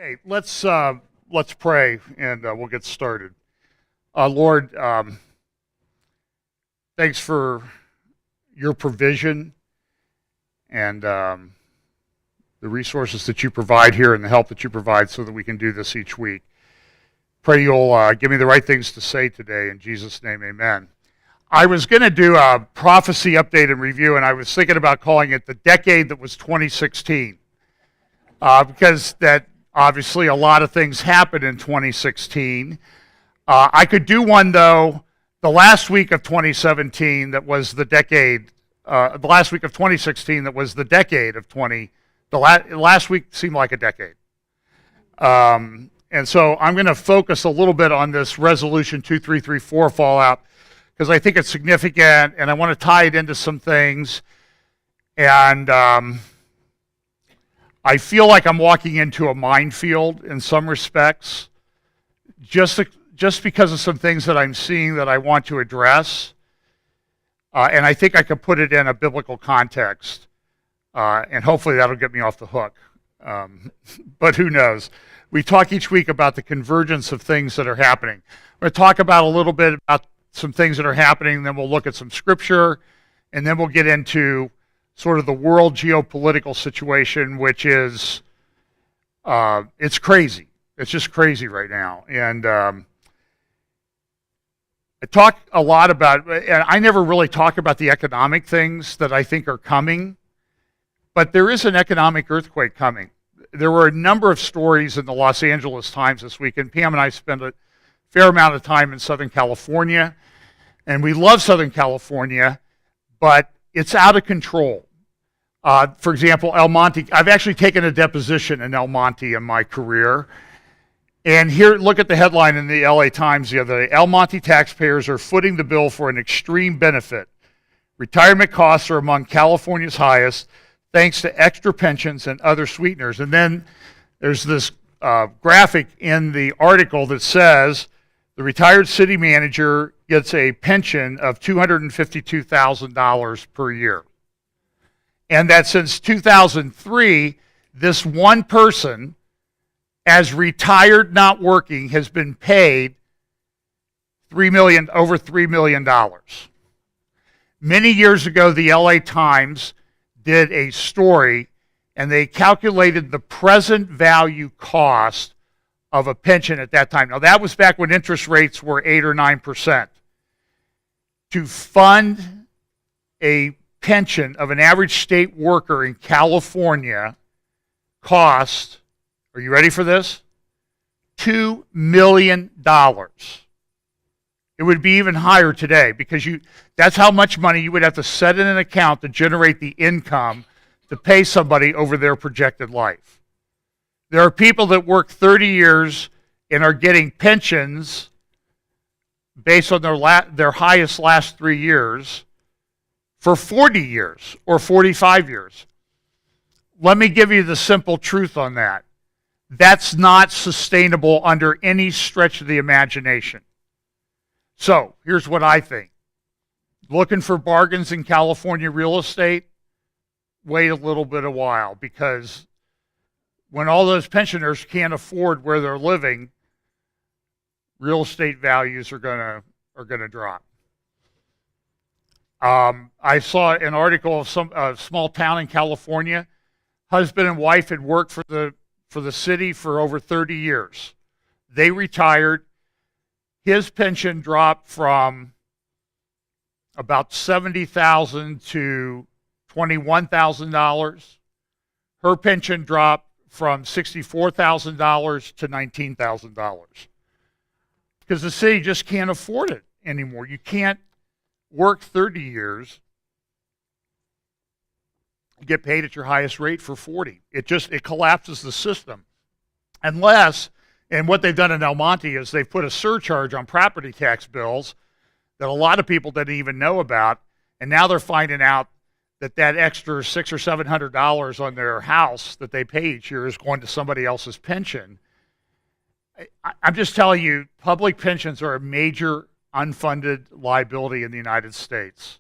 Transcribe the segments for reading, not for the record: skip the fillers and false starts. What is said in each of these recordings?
Okay, let's pray and we'll get started. Lord, thanks for your provision and the resources that you provide here and the help that you provide so that we can do this each week. Pray you'll give me the right things to say today. In Jesus' name, amen. I was going to do a prophecy update and review, and I was thinking about calling it the decade that was 2016 because that obviously a lot of things happened in 2016. I could do one, though, the last week of 2017 that was the decade, the last week of 2016 that was the decade of last week seemed like a decade. And so I'm going to focus a little bit on this Resolution 2334 fallout because I think it's significant and I want to tie it into some things. And I feel like I'm walking into a minefield in some respects, just because of some things that I'm seeing that I want to address. And I think I can put it in a biblical context. And hopefully that'll get me off the hook. But who knows? We talk each week about the convergence of things that are happening. We're going to talk about a little bit about some things that are happening, then we'll look at some scripture, and then we'll get into sort of the world geopolitical situation, which is, it's crazy. It's just crazy right now. And I talk a lot about, and I never really talk about the economic things that I think are coming, but there is an economic earthquake coming. There were a number of stories in the Los Angeles Times this week, and Pam and I spent a fair amount of time in Southern California, and we love Southern California, but it's out of control. For example, El Monte, I've actually taken a deposition in El Monte in my career. And here, look at the headline in the LA Times the other day. El Monte taxpayers are footing the bill for an extreme benefit. Retirement costs are among California's highest, thanks to extra pensions and other sweeteners. And then there's this graphic in the article that says the retired city manager gets a pension of $252,000 per year. And that since 2003, this one person, as retired, not working, has been paid over $3 million. Many years ago, the LA Times did a story, and they calculated the present value cost of a pension at that time. Now, that was back when interest rates were 8 or 9%. To fund a pension of an average state worker in California cost, are you ready for this? $2 million. It would be even higher today because that's how much money you would have to set in an account to generate the income to pay somebody over their projected life. There are people that work 30 years and are getting pensions based on their highest last 3 years for 40 years or 45 years. Let me give you the simple truth on that. That's not sustainable under any stretch of the imagination. So, here's what I think. Looking for bargains in California real estate? Wait a little bit a while, because when all those pensioners can't afford where they're living, real estate values are gonna drop. I saw an article of some small town in California. Husband and wife had worked for the city for over 30 years. They retired. His pension dropped from about $70,000 to $21,000. Her pension dropped from $64,000 to $19,000 because the city just can't afford it anymore. You can't work 30 years, get paid at your highest rate for 40. It collapses the system. Unless, and what they've done in El Monte is they've put a surcharge on property tax bills that a lot of people didn't even know about, and now they're finding out that extra $600 or $700 on their house that they pay each year is going to somebody else's pension. I'm just telling you, public pensions are a major unfunded liability in the United States.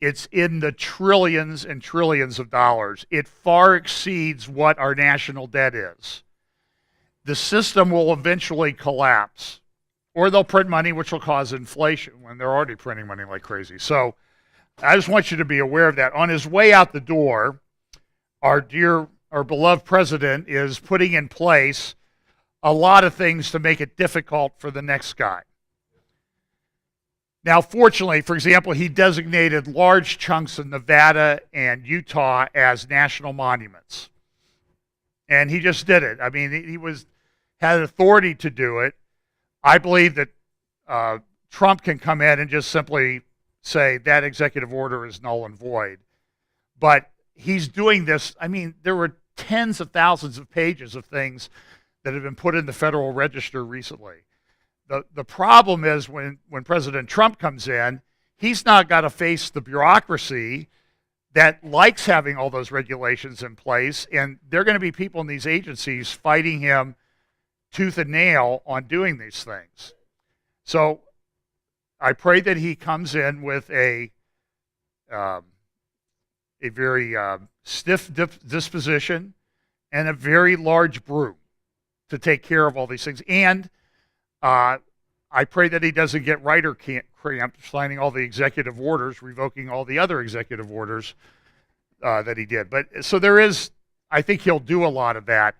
It's in the trillions and trillions of dollars. It far exceeds what our national debt is. the system will eventually collapse. Or they'll print money, which will cause inflation when they're already printing money like crazy. So I just want you to be aware of that. On his way out the door, our beloved president is putting in place a lot of things to make it difficult for the next guy. Now, fortunately, for example, he designated large chunks of Nevada and Utah as national monuments. And he just did it. I mean, he had authority to do it. I believe that Trump can come in and just simply say that executive order is null and void. But he's doing this. I mean, there were tens of thousands of pages of things that have been put in the Federal Register recently. The problem is when President Trump comes in, he's not got to face the bureaucracy that likes having all those regulations in place, and there are going to be people in these agencies fighting him tooth and nail on doing these things. So I pray that he comes in with a very stiff disposition and a very large broom to take care of all these things. And I pray that he doesn't get writer cramp signing all the executive orders, revoking all the other executive orders that he did. But so I think he'll do a lot of that.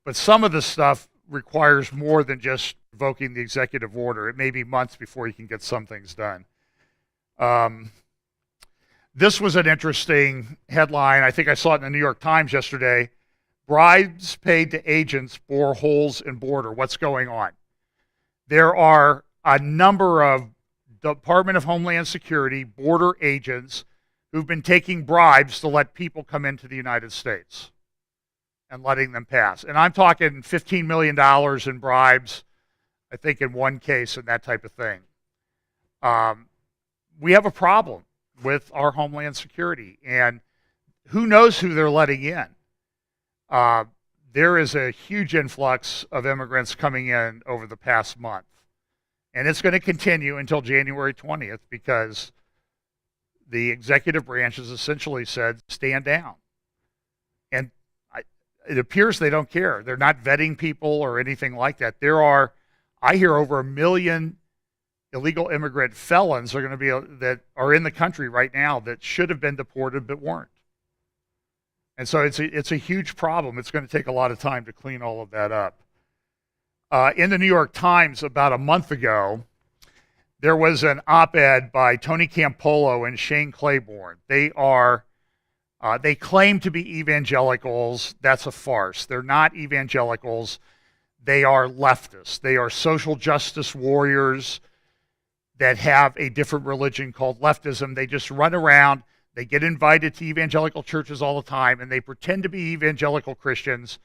But some of the stuff requires more than just revoking the executive order. It may be months before he can get some things done. This was an interesting headline. I think I saw it in the New York Times yesterday. Bribes paid to agents bore holes in border. What's going on? There are a number of Department of Homeland Security border agents who've been taking bribes to let people come into the United States and letting them pass. And I'm talking $15 million in bribes, I think in one case, and that type of thing. We have a problem with our Homeland Security, and who knows who they're letting in. There is a huge influx of immigrants coming in over the past month. And it's going to continue until January 20th because the executive branch has essentially said, stand down. And it appears they don't care. They're not vetting people or anything like that. I hear over 1 million illegal immigrant felons that are in the country right now that should have been deported but weren't. And so it's a huge problem. It's going to take a lot of time to clean all of that up. In the New York Times about a month ago, there was an op-ed by Tony Campolo and Shane Claiborne. They claim to be evangelicals. That's a farce. They're not evangelicals. They are leftists. They are social justice warriors that have a different religion called leftism. They just run around. They get invited to evangelical churches all the time, and they pretend to be evangelical Christians,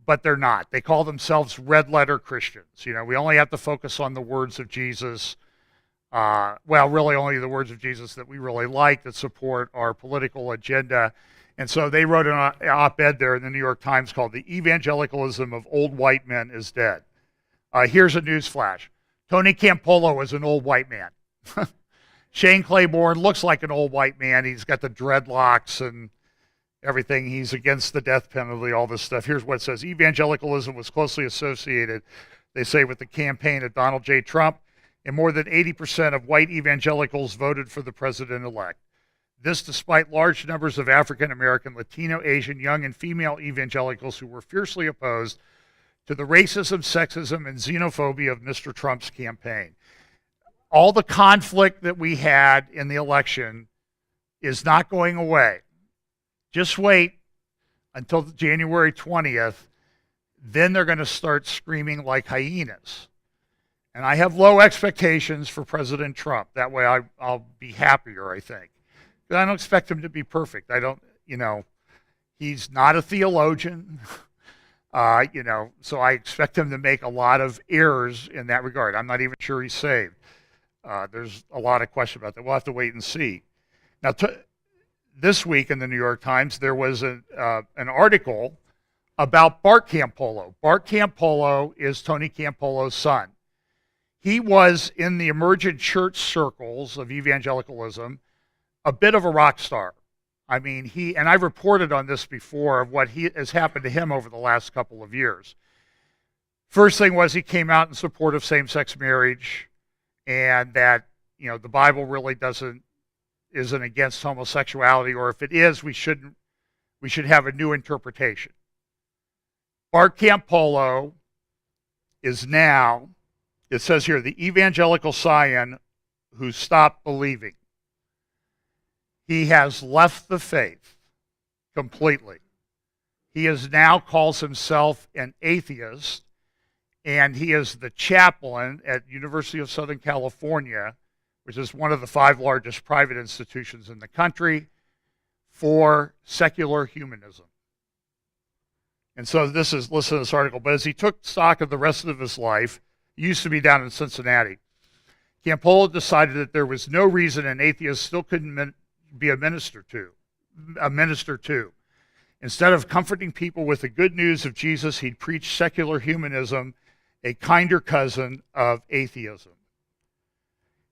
but they're not. They call themselves red letter Christians. You know, we only have to focus on the words of Jesus. Really only the words of Jesus that we really like that support our political agenda. And so they wrote an op-ed there in the New York Times called "The Evangelicalism of Old White Men is Dead." Here's a news flash. Tony Campolo is an old white man. Shane Claiborne looks like an old white man. He's got the dreadlocks and everything. He's against the death penalty, all this stuff. Here's what it says. Evangelicalism was closely associated, they say, with the campaign of Donald J. Trump, and more than 80% of white evangelicals voted for the president-elect. This despite large numbers of African American, Latino, Asian, young, and female evangelicals who were fiercely opposed to the racism, sexism, and xenophobia of Mr. Trump's campaign. All the conflict that we had in the election is not going away. Just wait until January 20th. Then they're going to start screaming like hyenas. And I have low expectations for President Trump. That way I'll be happier, I think. But I don't expect him to be perfect. He's not a theologian. So I expect him to make a lot of errors in that regard. I'm not even sure he's saved. There's a lot of question about that. We'll have to wait and see. Now, this week in the New York Times, there was an article about Bart Campolo. Bart Campolo is Tony Campolo's son. He was in the emergent church circles of evangelicalism a bit of a rock star. I mean, and I've reported on this before of what has happened to him over the last couple of years. First thing was he came out in support of same-sex marriage, and that the Bible really isn't against homosexuality, or if it is, we should have a new interpretation. Bart Campolo is now, it says here, the evangelical scion who stopped believing. He has left the faith completely. He now calls himself an atheist, and he is the chaplain at University of Southern California, which is one of the 5 largest private institutions in the country, for secular humanism. And so listen to this article. But as he took stock of the rest of his life, he used to be down in Cincinnati, Campolo decided that there was no reason an atheist still couldn't be a minister to. Instead of comforting people with the good news of Jesus, he'd preach secular humanism, a kinder cousin of atheism.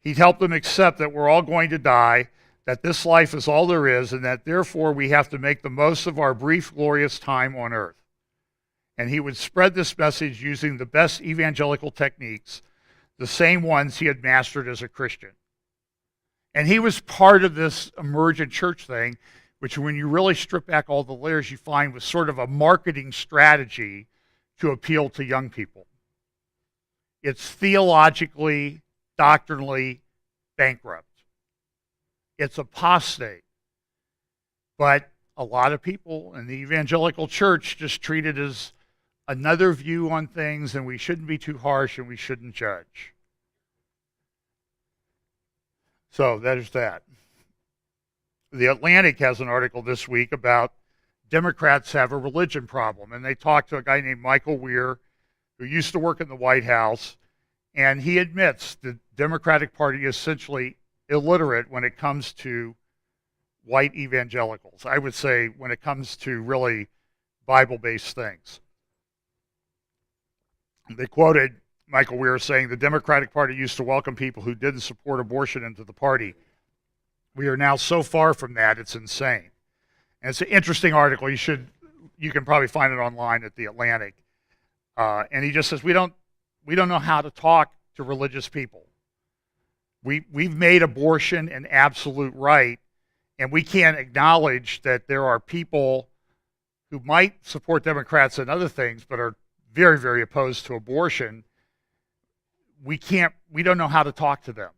He'd help them accept that we're all going to die, that this life is all there is, and that therefore we have to make the most of our brief, glorious time on earth. And he would spread this message using the best evangelical techniques, the same ones he had mastered as a Christian. And he was part of this emergent church thing, which when you really strip back all the layers, you find was sort of a marketing strategy to appeal to young people. It's theologically, doctrinally bankrupt. It's apostate. But a lot of people in the evangelical church just treat it as another view on things, and we shouldn't be too harsh and we shouldn't judge. So that is that. The Atlantic has an article this week about Democrats have a religion problem, and they talked to a guy named Michael Weir, who used to work in the White House, and he admits the Democratic Party is essentially illiterate when it comes to white evangelicals. I would say when it comes to really Bible-based things. They quoted Michael Weir saying, the Democratic Party used to welcome people who didn't support abortion into the party. We are now so far from that, it's insane. And it's an interesting article. You can probably find it online at The Atlantic. And he just says, we don't know how to talk to religious people. We've made abortion an absolute right, and we can't acknowledge that there are people who might support Democrats and other things, but are very, very opposed to abortion. We don't know how to talk to them.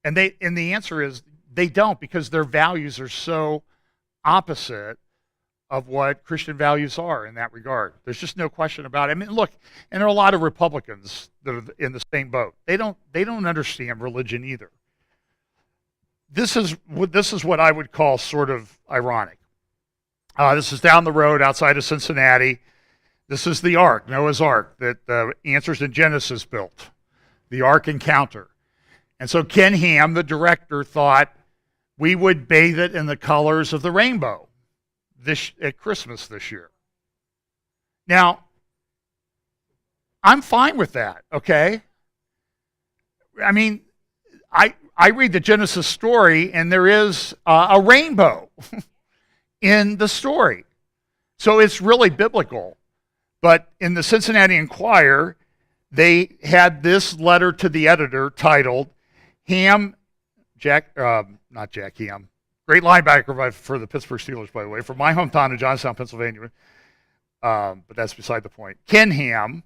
And the answer is they don't, because their values are so opposite of what Christian values are in that regard. There's just no question about it. I mean, look, and there are a lot of Republicans that are in the same boat. They don't understand religion either. This is what I would call sort of ironic. This is down the road outside of Cincinnati. This is the Ark, Noah's Ark, that the Answers in Genesis built, the Ark Encounter. And so Ken Ham, the director, thought we would bathe it in the colors of the rainbow at Christmas this year. Now, I'm fine with that, okay? I mean, I read the Genesis story, and there is a rainbow in the story. So it's really biblical. But in the Cincinnati Enquirer, they had this letter to the editor titled, not Jack Ham, great linebacker for the Pittsburgh Steelers, by the way, from my hometown of Johnstown, Pennsylvania. But that's beside the point. Ken Ham,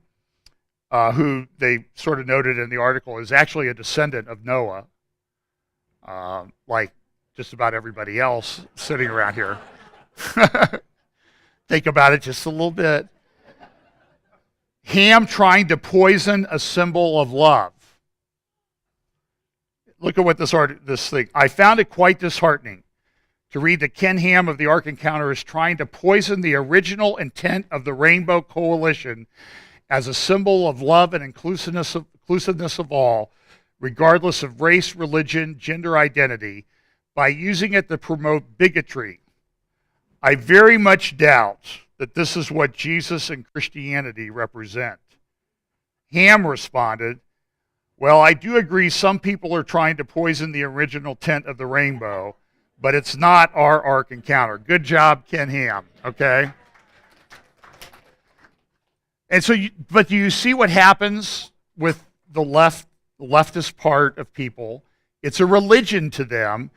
who they sort of noted in the article, is actually a descendant of Noah, like just about everybody else sitting around here. Think about it just a little bit. Ham trying to poison a symbol of love. Look at what this thing. I found it quite disheartening to read that Ken Ham of the Ark Encounter is trying to poison the original intent of the Rainbow Coalition as a symbol of love and inclusiveness of all, regardless of race, religion, gender identity, by using it to promote bigotry. I very much doubt that this is what Jesus and Christianity represent. Ham responded, well, I do agree some people are trying to poison the original intent of the rainbow, but it's not our Ark Encounter. Good job, Ken Ham, okay? And so, but do you see what happens with the leftist part of people? It's a religion to them,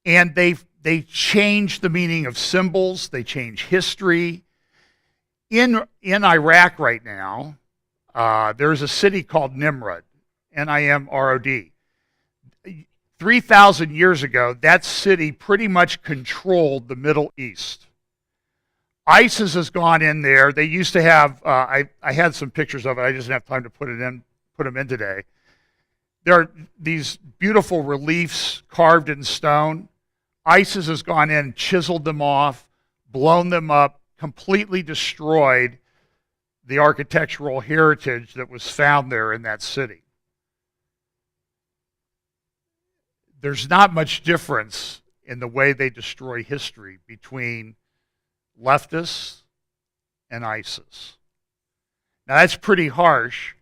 and they change the meaning of symbols. They change history. In Iraq right now, there's a city called Nimrod, Nimrod. 3,000 years ago, that city pretty much controlled the Middle East. ISIS has gone in there. They used to have, I had some pictures of it. I just didn't have time to put them in today. There are these beautiful reliefs carved in stone. ISIS has gone in, chiseled them off, blown them up, completely destroyed the architectural heritage that was found there in that city. There's not much difference in the way they destroy history between leftists and ISIS. Now that's pretty harsh,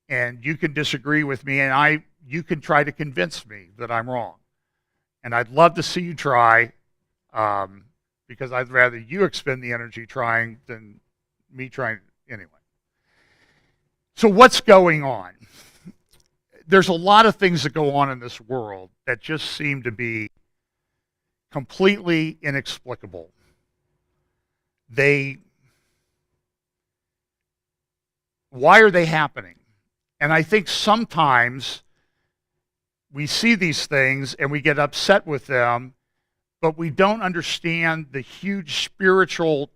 and you can disagree with me, and you can try to convince me that I'm wrong. And I'd love to see you try, because I'd rather you expend the energy trying than me trying anyway. So what's going on? There's a lot of things that go on in this world that just seem to be completely inexplicable. Why are they happening? And I think sometimes we see these things and we get upset with them, but we don't understand the huge spiritual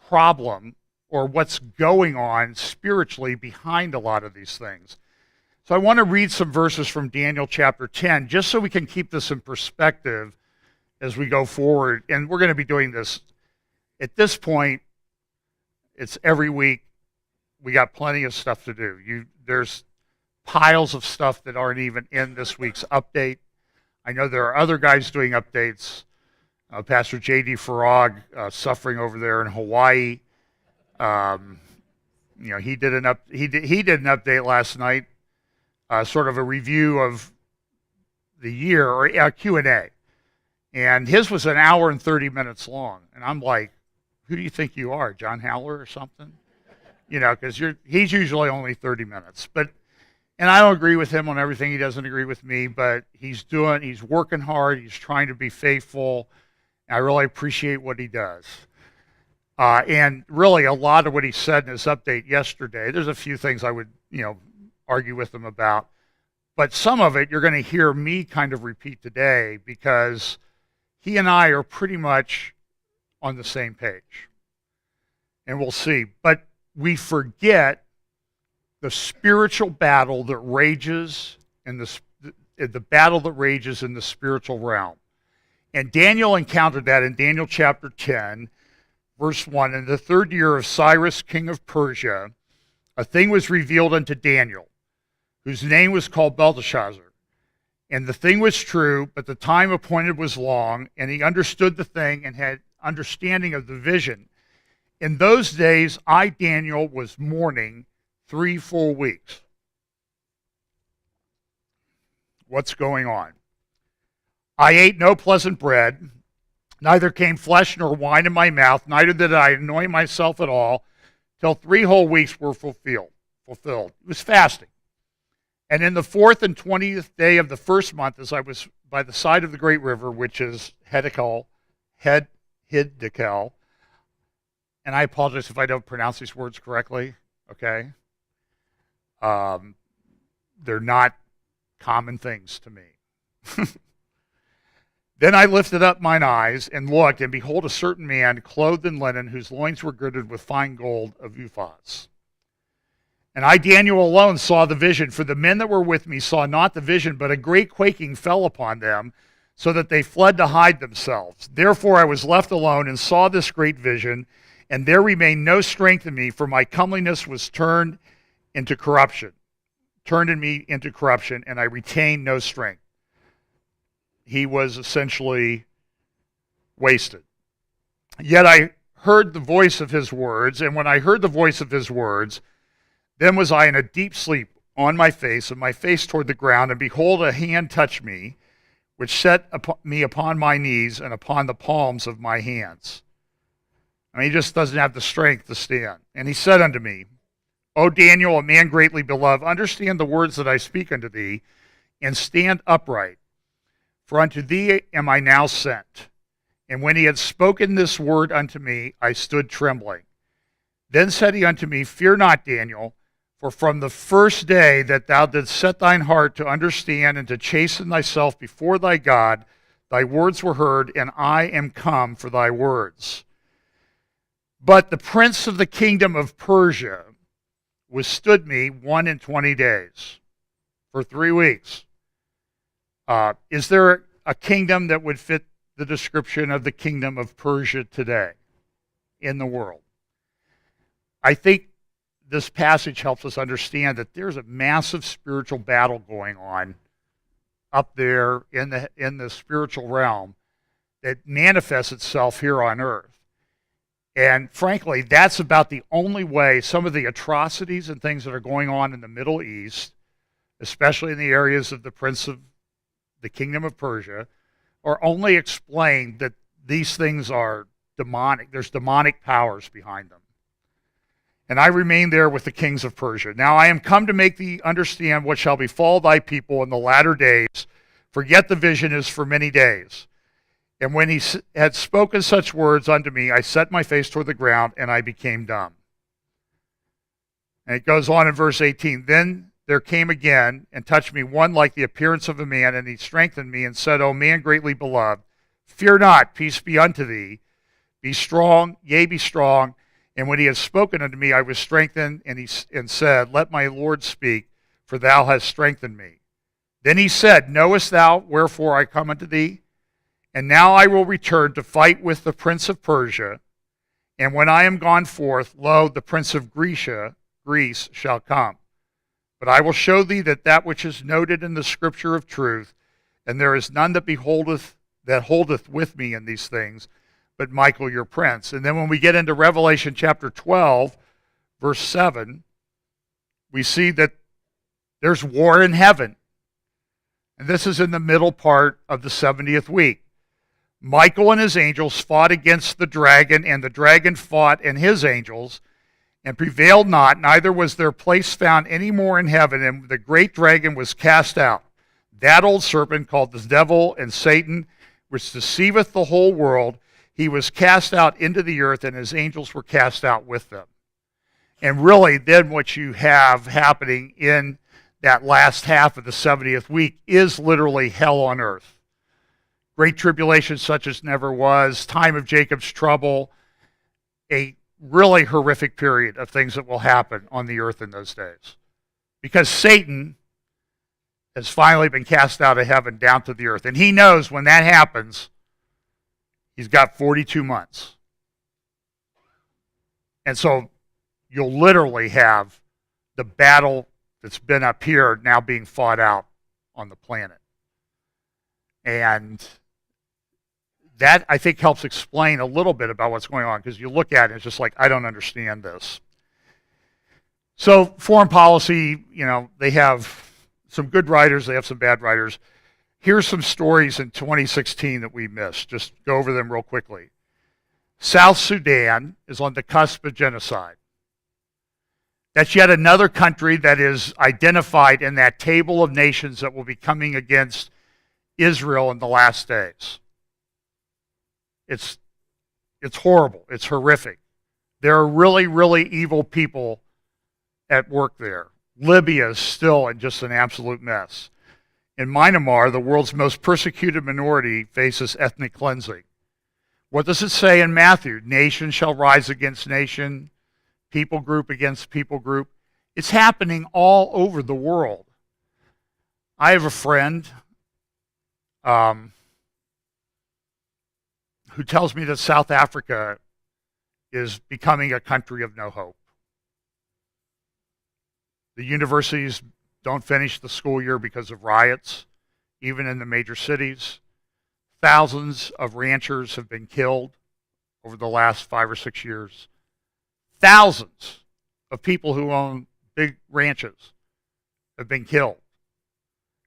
problem or what's going on spiritually behind a lot of these things. So I want to read some verses from Daniel chapter 10, just so we can keep this in perspective as we go forward. And we're going to be doing this. At this point, it's every week. We got plenty of stuff to do. There's piles of stuff that aren't even in this week's update. I know there are other guys doing updates. Pastor J.D. Farag suffering over there in Hawaii. He did an update last night, sort of a review of the year, or a Q&A. And his was an hour and 30 minutes long. And I'm like, who do you think you are, John Howler or something? Because he's usually only 30 minutes. And I don't agree with him on everything. He doesn't agree with me, but he's working hard. He's trying to be faithful. I really appreciate what he does. And really a lot of what he said in his update yesterday, there's a few things I would, argue with him about. But some of it you're going to hear me kind of repeat today, because he and I are pretty much on the same page. And we'll see. But we forget the spiritual battle that rages in the battle that rages in the spiritual realm. And Daniel encountered that in Daniel chapter 10, verse 1. In the 3rd year of Cyrus, king of Persia, a thing was revealed unto Daniel, whose name was called Belteshazzar. And the thing was true, but the time appointed was long, and he understood the thing and had understanding of the vision. In those days, I, Daniel, was mourning 3 full weeks. What's going on? I ate no pleasant bread, neither came flesh nor wine in my mouth, neither did I anoint myself at all, till 3 whole weeks were fulfilled. It was fasting. And in the 4th and 20th day of the 1st month, as I was by the side of the great river, which is Hiddekel, and I apologize if I don't pronounce these words correctly, okay? They're not common things to me. Then I lifted up mine eyes and looked, and behold, a certain man clothed in linen, whose loins were girded with fine gold of Uphaz. And I, Daniel, alone saw the vision, for the men that were with me saw not the vision, but a great quaking fell upon them, so that they fled to hide themselves. Therefore I was left alone and saw this great vision, and there remained no strength in me, for my comeliness was turned in me into corruption, and I retained no strength. He was essentially wasted. Yet I heard the voice of his words, and when I heard the voice of his words, then was I in a deep sleep on my face, and my face toward the ground, and behold, a hand touched me, which set me upon my knees and upon the palms of my hands. I mean, he just doesn't have the strength to stand. And he said unto me, O Daniel, a man greatly beloved, understand the words that I speak unto thee, and stand upright. For unto thee am I now sent. And when he had spoken this word unto me, I stood trembling. Then said he unto me, Fear not, Daniel, for from the first day that thou didst set thine heart to understand and to chasten thyself before thy God, thy words were heard, and I am come for thy words. But the prince of the kingdom of Persia withstood me 21 days, for 3 weeks. Is there a kingdom that would fit the description of the kingdom of Persia today in the world? I think this passage helps us understand that there's a massive spiritual battle going on up there in the spiritual realm that manifests itself here on earth. And frankly, that's about the only way some of the atrocities and things that are going on in the Middle East, especially in the areas of the prince of the kingdom of Persia, are only explained that these things are demonic. There's demonic powers behind them. And I remain there with the kings of Persia. Now I am come to make thee understand what shall befall thy people in the latter days, for yet the vision is for many days. And when he had spoken such words unto me, I set my face toward the ground, and I became dumb. And it goes on in verse 18. Then there came again, and touched me one like the appearance of a man, and he strengthened me, and said, O man greatly beloved, fear not, peace be unto thee. Be strong, yea, be strong. And when he had spoken unto me, I was strengthened, and said, Let my Lord speak, for thou hast strengthened me. Then he said, Knowest thou wherefore I come unto thee? And now I will return to fight with the prince of Persia. And when I am gone forth, lo, the prince of Greece shall come. But I will show thee that which is noted in the scripture of truth, and there is none that holdeth with me in these things, but Michael your prince. And then when we get into Revelation chapter 12, verse 7, we see that there's war in heaven. And this is in the middle part of the 70th week. Michael and his angels fought against the dragon, and the dragon fought and his angels, and prevailed not, neither was their place found any more in heaven, and the great dragon was cast out, that old serpent called the devil and Satan, which deceiveth the whole world. He was cast out into the earth, and his angels were cast out with them. And really, then what you have happening in that last half of the 70th week is literally hell on earth. Great tribulation such as never was, time of Jacob's trouble, a really horrific period of things that will happen on the earth in those days. Because Satan has finally been cast out of heaven down to the earth. And he knows when that happens, he's got 42 months. And so you'll literally have the battle that's been up here now being fought out on the planet. And that, I think, helps explain a little bit about what's going on, because you look at it, it's just like, I don't understand this. So foreign policy, they have some good writers, they have some bad writers. Here's some stories in 2016 that we missed. Just go over them real quickly. South Sudan is on the cusp of genocide. That's yet another country that is identified in that table of nations that will be coming against Israel in the last days. It's horrible. It's horrific. There are really, really evil people at work there. Libya is still in just an absolute mess. In Myanmar, the world's most persecuted minority faces ethnic cleansing. What does it say in Matthew? Nation shall rise against nation, people group against people group. It's happening all over the world. I have a friend who tells me that South Africa is becoming a country of no hope. The universities don't finish the school year because of riots, even in the major cities. Thousands of ranchers have been killed over the last 5 or 6 years. Thousands of people who own big ranches have been killed.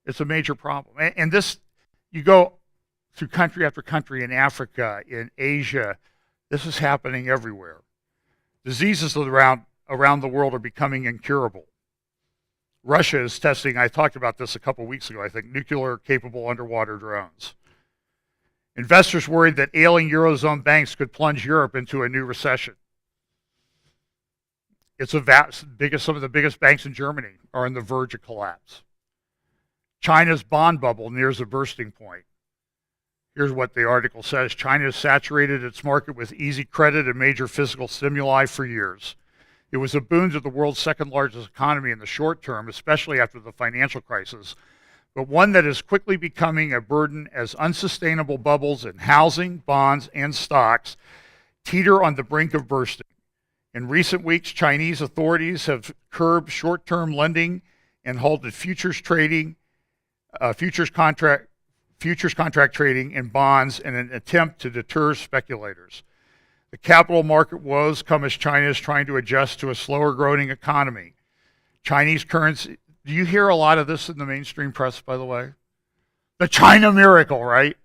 It's a major problem. And this, you go through country after country in Africa, in Asia, This is happening everywhere. Diseases around the world are becoming incurable. Russia is testing, I talked about this a couple weeks ago, I think, nuclear-capable underwater drones. Investors worried that ailing Eurozone banks could plunge Europe into a new recession. Some of the biggest banks in Germany are on the verge of collapse. China's bond bubble nears a bursting point. Here's what the article says. China has saturated its market with easy credit and major fiscal stimuli for years. It was a boon to the world's second largest economy in the short term, especially after the financial crisis, but one that is quickly becoming a burden as unsustainable bubbles in housing, bonds, and stocks teeter on the brink of bursting. In recent weeks, Chinese authorities have curbed short-term lending and halted futures contract trading in bonds in an attempt to deter speculators. The capital market woes come as China is trying to adjust to a slower growing economy. Chinese currency, do you hear a lot of this in the mainstream press, by the way? The China miracle, right?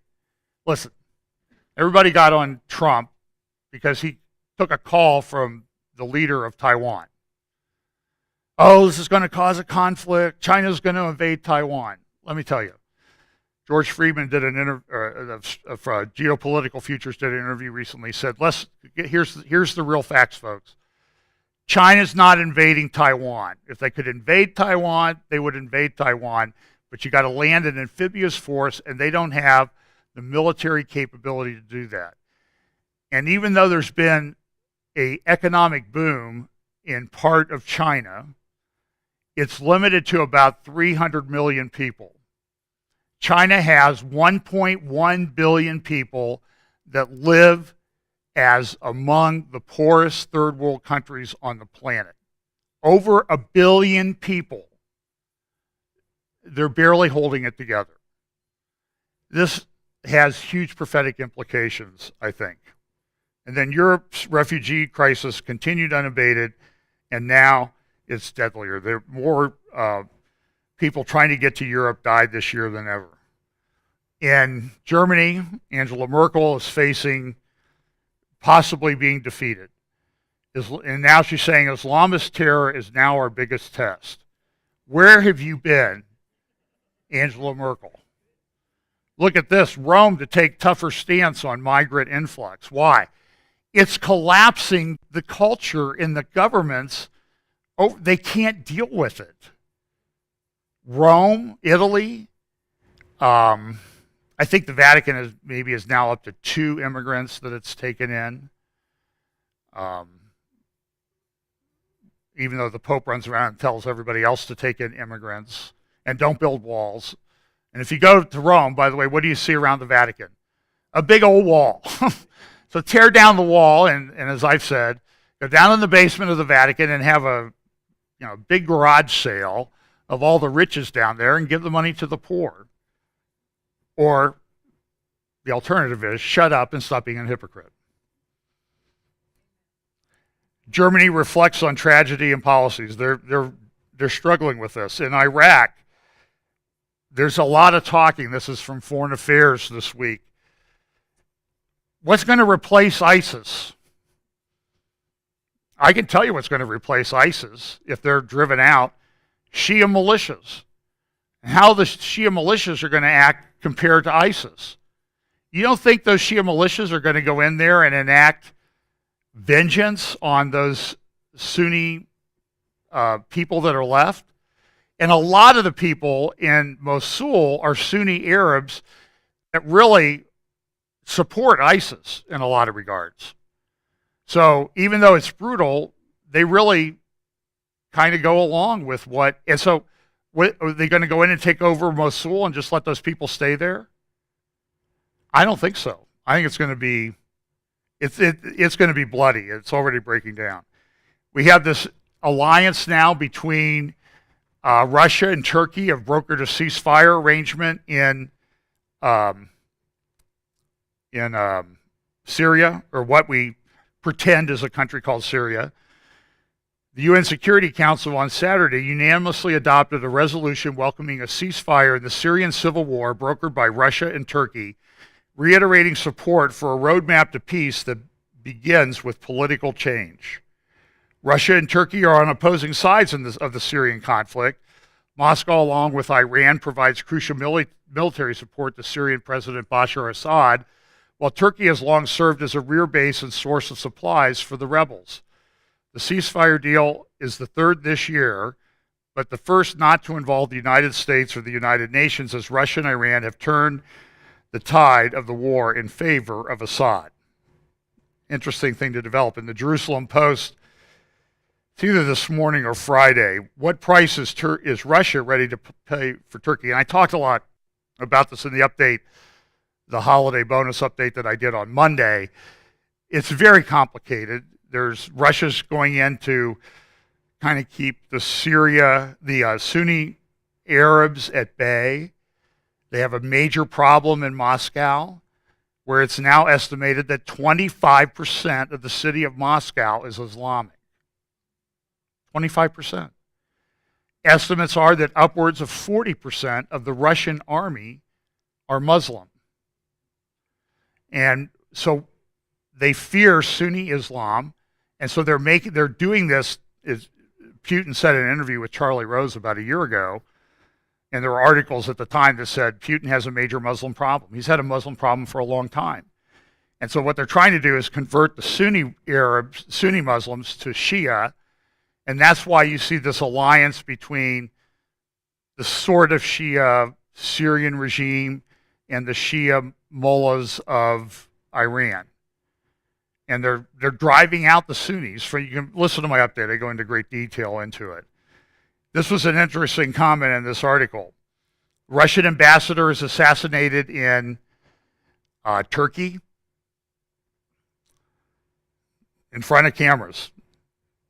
Listen, everybody got on Trump because he took a call from the leader of Taiwan. Oh, this is going to cause a conflict. China's going to invade Taiwan. Let me tell you. George Friedman did an interview, Geopolitical Futures did an interview recently. Said, here's the real facts, folks. China's not invading Taiwan. If they could invade Taiwan, they would invade Taiwan. But you got to land an amphibious force, and they don't have the military capability to do that. And even though there's been an economic boom in part of China, it's limited to about 300 million people. China has 1.1 billion people that live as among the poorest third world countries on the planet. Over 1 billion people. They're barely holding it together. This has huge prophetic implications, I think. And then Europe's refugee crisis continued unabated, and now it's deadlier. There are more people trying to get to Europe died this year than ever. In Germany, Angela Merkel is facing possibly being defeated. And now she's saying Islamist terror is now our biggest test. Where have you been, Angela Merkel? Look at this, Rome to take tougher stance on migrant influx. Why? It's collapsing the culture in the governments. Oh, they can't deal with it. Rome, Italy, I think the Vatican is now up to 2 immigrants that it's taken in. Even though the Pope runs around and tells everybody else to take in immigrants and don't build walls. And if you go to Rome, by the way, what do you see around the Vatican? A big old wall. So tear down the wall, and as I've said, go down in the basement of the Vatican and have a big garage sale of all the riches down there and give the money to the poor. Or the alternative is shut up and stop being a hypocrite. Germany reflects on tragedy and policies. They're struggling with this. In Iraq, there's a lot of talking. This is from Foreign Affairs this week. What's going to replace ISIS? I can tell you what's going to replace ISIS if they're driven out. Shia militias. How the Shia militias are going to act compared to ISIS. You don't think those Shia militias are going to go in there and enact vengeance on those Sunni people that are left? And a lot of the people in Mosul are Sunni Arabs that really support ISIS in a lot of regards. So even though it's brutal, they really kind of go along with what, and so what, are they going to go in and take over Mosul and just let those people stay there? I don't think so. I think it's going to be, it's going to be bloody. It's already breaking down. We have this alliance now between Russia and Turkey have brokered a ceasefire arrangement in Syria, or what we pretend is a country called Syria. The UN Security Council on Saturday unanimously adopted a resolution welcoming a ceasefire in the Syrian civil war brokered by Russia and Turkey, reiterating support for a roadmap to peace that begins with political change. Russia and Turkey are on opposing sides of the Syrian conflict. Moscow, along with Iran, provides crucial military support to Syrian President Bashar Assad, while Turkey has long served as a rear base and source of supplies for the rebels. The ceasefire deal is the third this year, but the first not to involve the United States or the United Nations, as Russia and Iran have turned the tide of the war in favor of Assad. Interesting thing to develop. In the Jerusalem Post, it's either this morning or Friday, what price is Russia ready to pay for Turkey? And I talked a lot about this in the update, the holiday bonus update that I did on Monday. It's very complicated. Russia's going in to kind of keep the Sunni Arabs at bay. They have a major problem in Moscow, where it's now estimated that 25% of the city of Moscow is Islamic. 25%. Estimates are that upwards of 40% of the Russian army are Muslim. And so they fear Sunni Islam, and so they're doing this, as Putin said in an interview with Charlie Rose about a year ago, and there were articles at the time that said Putin has a major Muslim problem. He's had a Muslim problem for a long time. And so what they're trying to do is convert the Sunni Arabs, Sunni Muslims to Shia, and that's why you see this alliance between the sort of Shia Syrian regime and the Shia mullahs of Iran. And they're driving out the Sunnis. You can listen to my update. I go into great detail into it. This was an interesting comment in this article. Russian ambassador is assassinated in Turkey in front of cameras.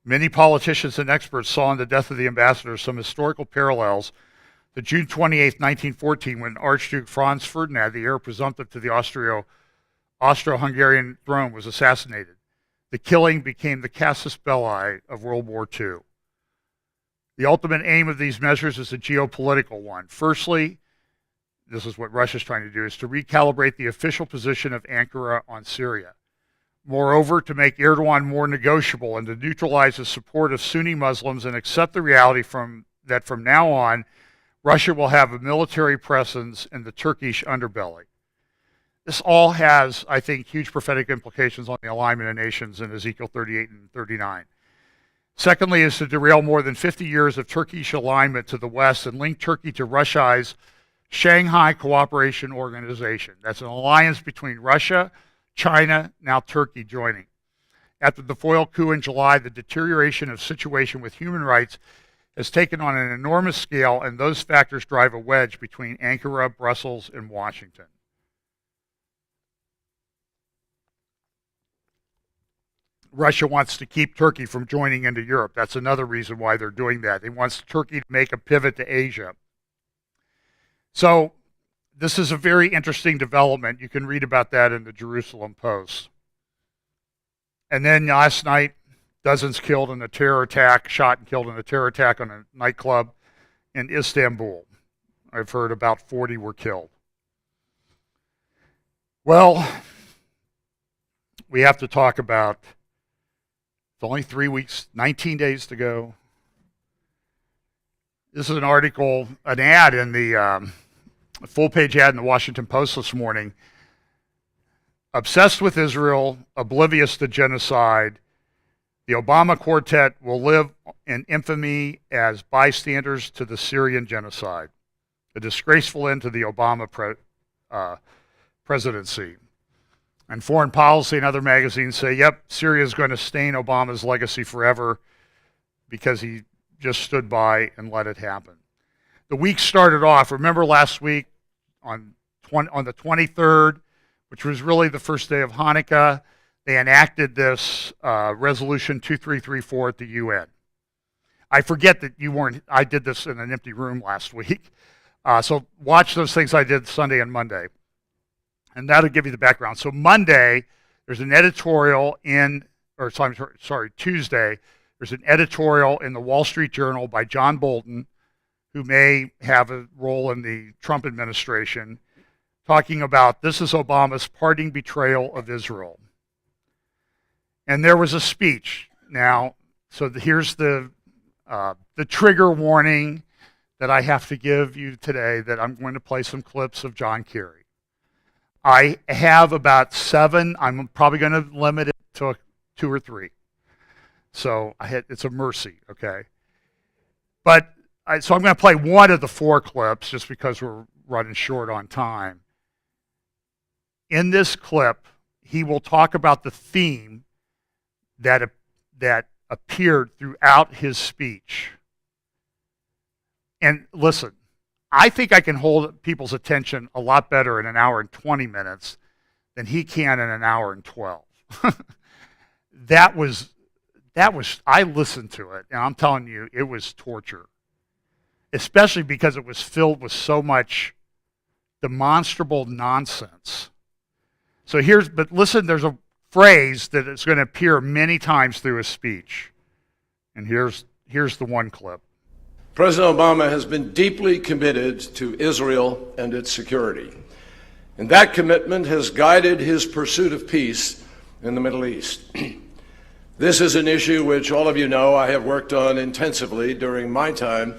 Many politicians and experts saw in the death of the ambassador some historical parallels to June 28, 1914, when Archduke Franz Ferdinand, the heir presumptive to the Austro-Hungarian throne, was assassinated. The killing became the casus belli of World War II. The ultimate aim of these measures is a geopolitical one. Firstly, this is what Russia's trying to do, is to recalibrate the official position of Ankara on Syria. Moreover, to make Erdogan more negotiable and to neutralize the support of Sunni Muslims and accept the reality that from now on, Russia will have a military presence in the Turkish underbelly. This all has, I think, huge prophetic implications on the alignment of nations in Ezekiel 38 and 39. Secondly, is to derail more than 50 years of Turkish alignment to the West and link Turkey to Russia's Shanghai Cooperation Organization. That's an alliance between Russia, China, now Turkey joining. After the foil coup in July, the deterioration of situation with human rights has taken on an enormous scale, and those factors drive a wedge between Ankara, Brussels, and Washington. Russia wants to keep Turkey from joining into Europe. That's another reason why they're doing that. They want Turkey to make a pivot to Asia. So this is a very interesting development. You can read about that in the Jerusalem Post. And then last night, dozens killed in a terror attack, shot and killed in a terror attack on a nightclub in Istanbul. I've heard about 40 were killed. Well, we have to talk about, it's only 3 weeks, 19 days to go. This is an article, an ad in the full-page ad in the Washington Post this morning. Obsessed with Israel, oblivious to genocide, the Obama quartet will live in infamy as bystanders to the Syrian genocide. A disgraceful end to the Obama presidency. And Foreign Policy and other magazines say, yep, Syria is going to stain Obama's legacy forever because he just stood by and let it happen. The week started off, remember last week on the 23rd, which was really the first day of Hanukkah, they enacted this resolution 2334 at the UN. I forget that you weren't, I did this in an empty room last week. So watch those things I did Sunday and Monday. And that'll give you the background. So Monday, there's an editorial Tuesday, there's an editorial in the Wall Street Journal by John Bolton, who may have a role in the Trump administration, talking about this is Obama's parting betrayal of Israel. And there was a speech. Now, so here's the trigger warning that I have to give you today, that I'm going to play some clips of John Kerry. I have about 7. I'm probably going to limit it to 2 or 3. So it's a mercy, okay? So I'm going to play one of the 4 clips just because we're running short on time. In this clip, he will talk about the theme that appeared throughout his speech. And listen, I think I can hold people's attention a lot better in an hour and 20 minutes than he can in an hour and 12. That was, I listened to it, and I'm telling you, it was torture. Especially because it was filled with so much demonstrable nonsense. So but listen, there's a phrase that is going to appear many times through his speech. And here's the one clip. President Obama has been deeply committed to Israel and its security. And that commitment has guided his pursuit of peace in the Middle East. This is an issue which all of you know I have worked on intensively during my time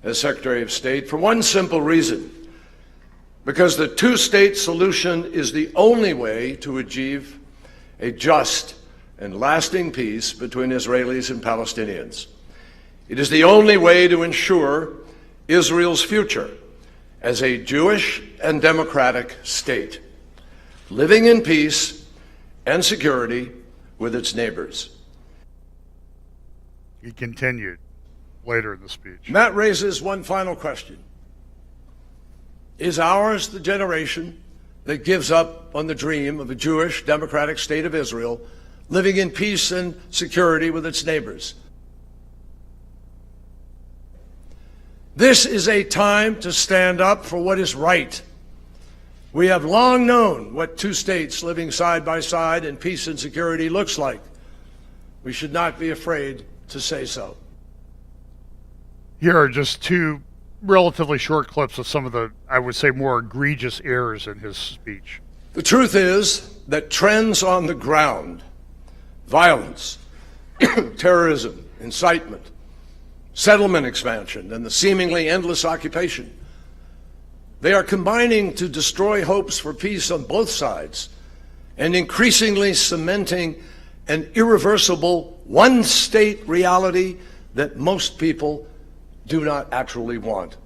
as Secretary of State for one simple reason: because the two-state solution is the only way to achieve a just and lasting peace between Israelis and Palestinians. It is the only way to ensure Israel's future as a Jewish and democratic state, living in peace and security with its neighbors. He continued later in the speech. And that raises one final question. Is ours the generation that gives up on the dream of a Jewish democratic state of Israel, living in peace and security with its neighbors? This is a time to stand up for what is right. We have long known what 2 states living side by side in peace and security looks like. We should not be afraid to say so. Here are just 2 relatively short clips of some of the, I would say, more egregious errors in his speech. The truth is that trends on the ground, violence, terrorism, incitement, settlement expansion, and the seemingly endless occupation, they are combining to destroy hopes for peace on both sides and increasingly cementing an irreversible one-state reality that most people do not actually want.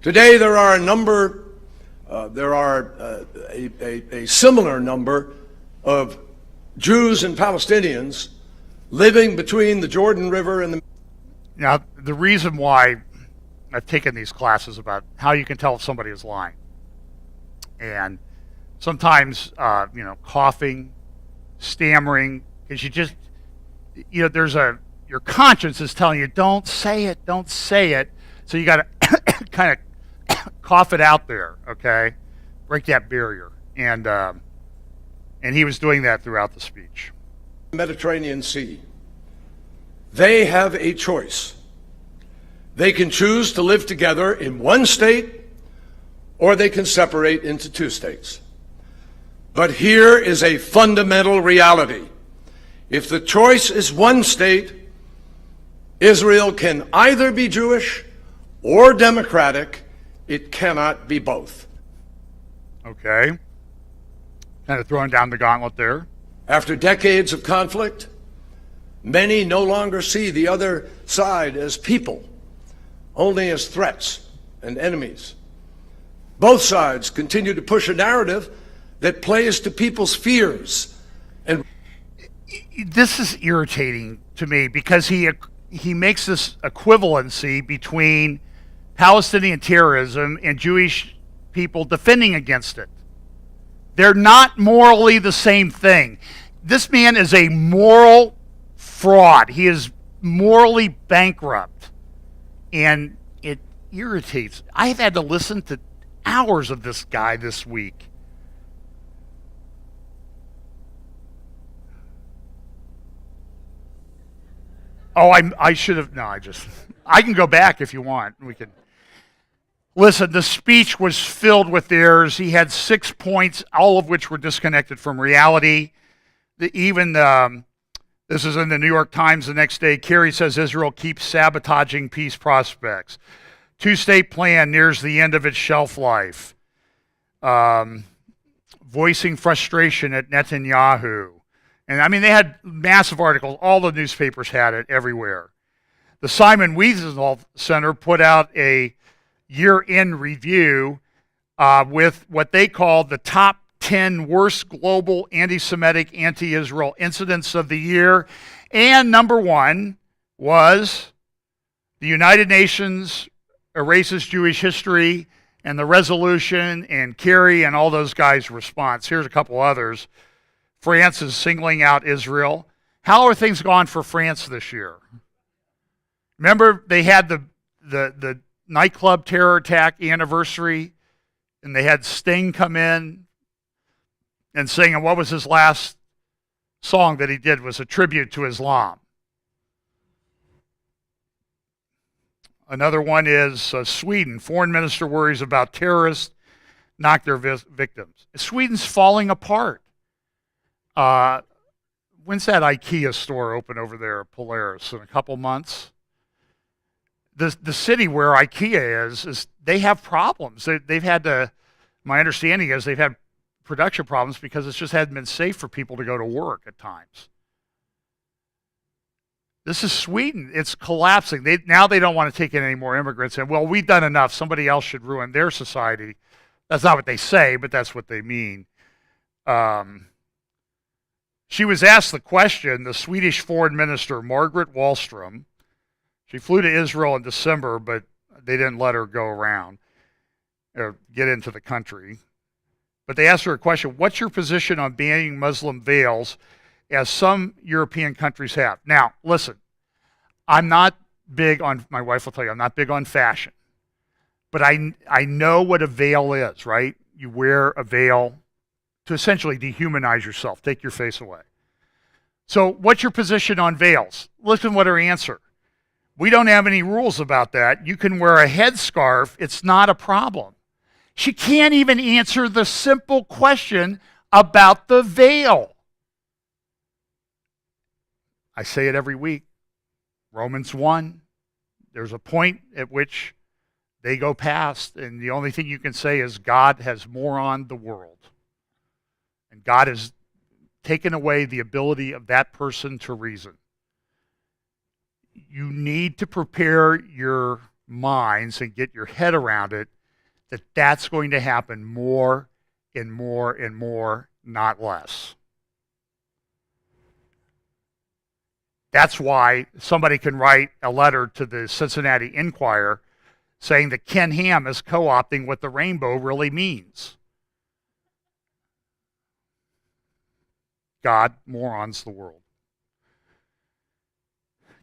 Today, there are a similar number of Jews and Palestinians living between the Jordan River and the... Now, the reason why I've taken these classes about how you can tell if somebody is lying, and sometimes, coughing, stammering, because your conscience is telling you, don't say it, so you got to kind of cough it out there, okay? Break that barrier. And he was doing that throughout the speech. Mediterranean Sea. They have a choice. They can choose to live together in one state, or they can separate into 2 states. But here is a fundamental reality. If the choice is one state, Israel can either be Jewish or democratic. It cannot be both. Okay. Kind of throwing down the gauntlet there. After decades of conflict, many no longer see the other side as people, only as threats and enemies. Both sides continue to push a narrative that plays to people's fears. And this is irritating to me because he makes this equivalency between Palestinian terrorism and Jewish people defending against it. They're not morally the same thing. This man is a moral fraud. He is morally bankrupt. And it irritates. I've had to listen to hours of this guy this week. Oh, I should have, no, I can go back if you want. We can. Listen, the speech was filled with errors. He had 6 points, all of which were disconnected from reality. This is in the New York Times the next day. Kerry says Israel keeps sabotaging peace prospects. Two-state plan nears the end of its shelf life. Voicing frustration at Netanyahu. And I mean, they had massive articles. All the newspapers had it everywhere. The Simon Wiesenthal Center put out a year-end review with what they called the top 10 worst global anti-Semitic, anti-Israel incidents of the year. And number one was the United Nations erases Jewish history and the resolution and Kerry and all those guys' response. Here's a couple others. France is singling out Israel. How are things gone for France this year? Remember, they had the nightclub terror attack anniversary, and they had Sting come in and sing, and what was his last song that he did was a tribute to Islam. Another one is Sweden. Foreign minister worries about terrorists knock their victims. Sweden's falling apart. When's that IKEA store open over there at Polaris? In a couple months? The city where IKEA is they have problems. They've had to, my understanding is they've had production problems because it's just hadn't been safe for people to go to work at times. This is Sweden. It's collapsing. Now they don't want to take in any more immigrants. And, well, we've done enough. Somebody else should ruin their society. That's not what they say, but that's what they mean. She was asked the question, the Swedish foreign minister, Margaret Wallström. She flew to Israel in December, but they didn't let her go around or get into the country. But they asked her a question, what's your position on banning Muslim veils, as some European countries have? Now, listen, I'm not big on, my wife will tell you, I'm not big on fashion. But I know what a veil is, right? You wear a veil to essentially dehumanize yourself, take your face away. So what's your position on veils? Listen what her answer. We don't have any rules about that. You can wear a headscarf. It's not a problem. She can't even answer the simple question about the veil. I say it every week. Romans 1, there's a point at which they go past, and the only thing you can say is God has more on the world. And God has taken away the ability of that person to reason. You need to prepare your minds and get your head around it that that's going to happen more and more and more, not less. That's why somebody can write a letter to the Cincinnati Enquirer saying that Ken Ham is co-opting what the rainbow really means. God morons the world.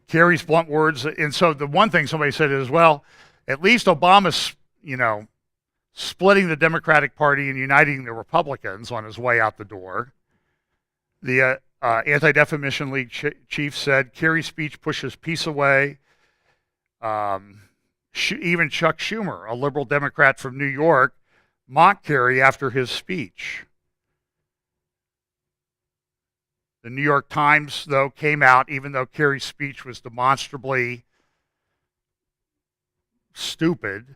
Kerry's blunt words, and so the one thing somebody said is, well, at least Obama's, splitting the Democratic Party and uniting the Republicans on his way out the door. The Anti-Defamation League chief said Kerry's speech pushes peace away. Even Chuck Schumer, a liberal Democrat from New York, mocked Kerry after his speech. The New York Times, though, came out, even though Kerry's speech was demonstrably stupid.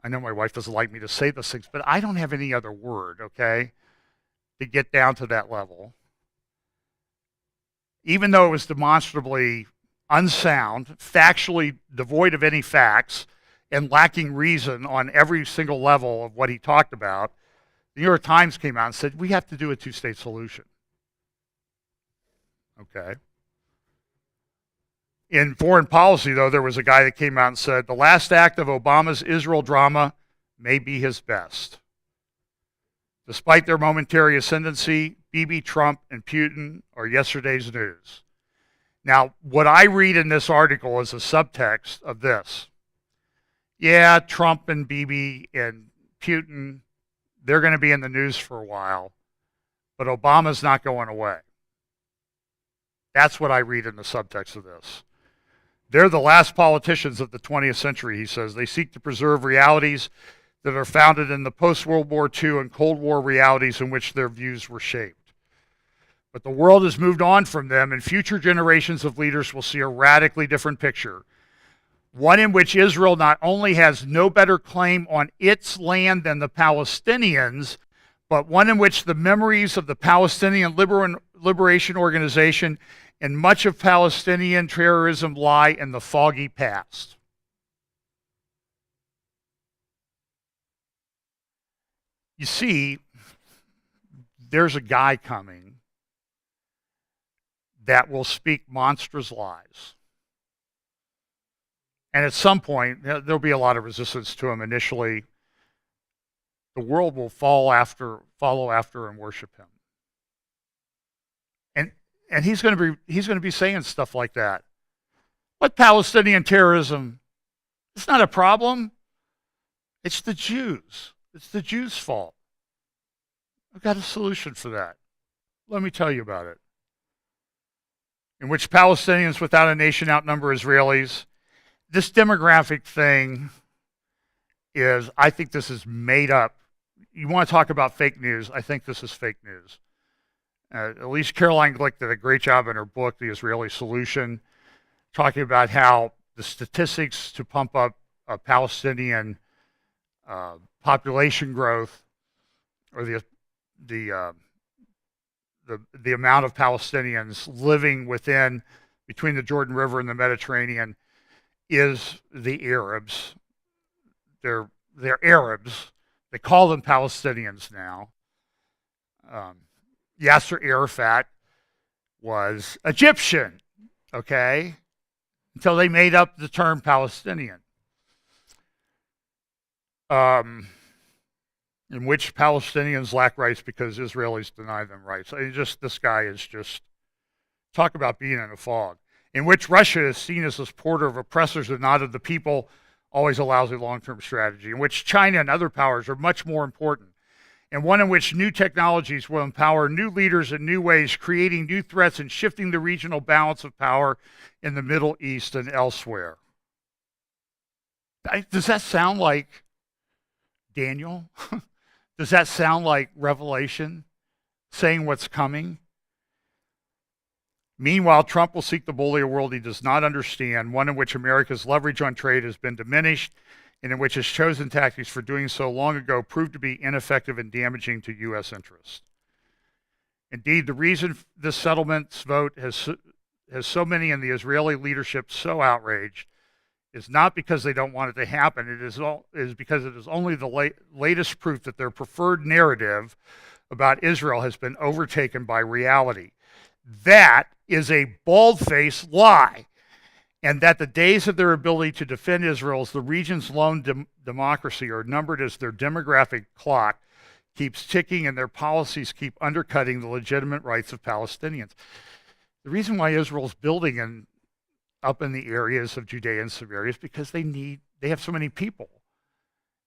I know my wife doesn't like me to say those things, but I don't have any other word, okay, to get down to that level. Even though it was demonstrably unsound, factually devoid of any facts, and lacking reason on every single level of what he talked about, the New York Times came out and said, we have to do a two-state solution. Okay. In foreign policy, though, there was a guy that came out and said, the last act of Obama's Israel drama may be his best. Despite their momentary ascendancy, Bibi, Trump, and Putin are yesterday's news. Now, what I read in this article is a subtext of this. Yeah, Trump and Bibi and Putin, they're going to be in the news for a while, but Obama's not going away. That's what I read in the subtext of this. They're the last politicians of the 20th century, he says. They seek to preserve realities that are founded in the post-World War II and Cold War realities in which their views were shaped. But the world has moved on from them, and future generations of leaders will see a radically different picture. One in which Israel not only has no better claim on its land than the Palestinians, but one in which the memories of the Palestinian Liberation Organization and much of Palestinian terrorism lie in the foggy past. You see, there's a guy coming that will speak monstrous lies. And at some point, there'll be a lot of resistance to him initially. The world will follow after and worship him. And he's going to be saying stuff like that. What Palestinian terrorism? It's not a problem. It's the Jews. It's the Jews' fault. I've got a solution for that. Let me tell you about it. In which Palestinians without a nation outnumber Israelis. This demographic thing is, I think this is made up. You want to talk about fake news? I think this is fake news. At least Caroline Glick did a great job in her book, The Israeli Solution, talking about how the statistics to pump up Palestinian population growth, or the amount of Palestinians living between the Jordan River and the Mediterranean, is the Arabs. They're Arabs. They call them Palestinians now. Yasser Arafat was Egyptian, okay? Until they made up the term Palestinian. In which Palestinians lack rights because Israelis deny them rights. This guy is just, talk about being in a fog. In which Russia is seen as the supporter of oppressors and not of the people, always allows a long-term strategy. In which China and other powers are much more important. And one in which new technologies will empower new leaders in new ways, creating new threats and shifting the regional balance of power in the Middle East and elsewhere. Does that sound like Daniel? Does that sound like Revelation, saying what's coming? Meanwhile, Trump will seek to bully a world he does not understand, one in which America's leverage on trade has been diminished, and in which his chosen tactics for doing so long ago proved to be ineffective and damaging to U.S. interests. Indeed, the reason this settlement's vote has so many in the Israeli leadership so outraged is not because they don't want it to happen. It is because it is only the latest proof that their preferred narrative about Israel has been overtaken by reality. That is a bald-faced lie, and that the days of their ability to defend Israel as the region's lone democracy are numbered as their demographic clock keeps ticking and their policies keep undercutting the legitimate rights of Palestinians. The reason why Israel's building up in the areas of Judea and Samaria is because they have so many people.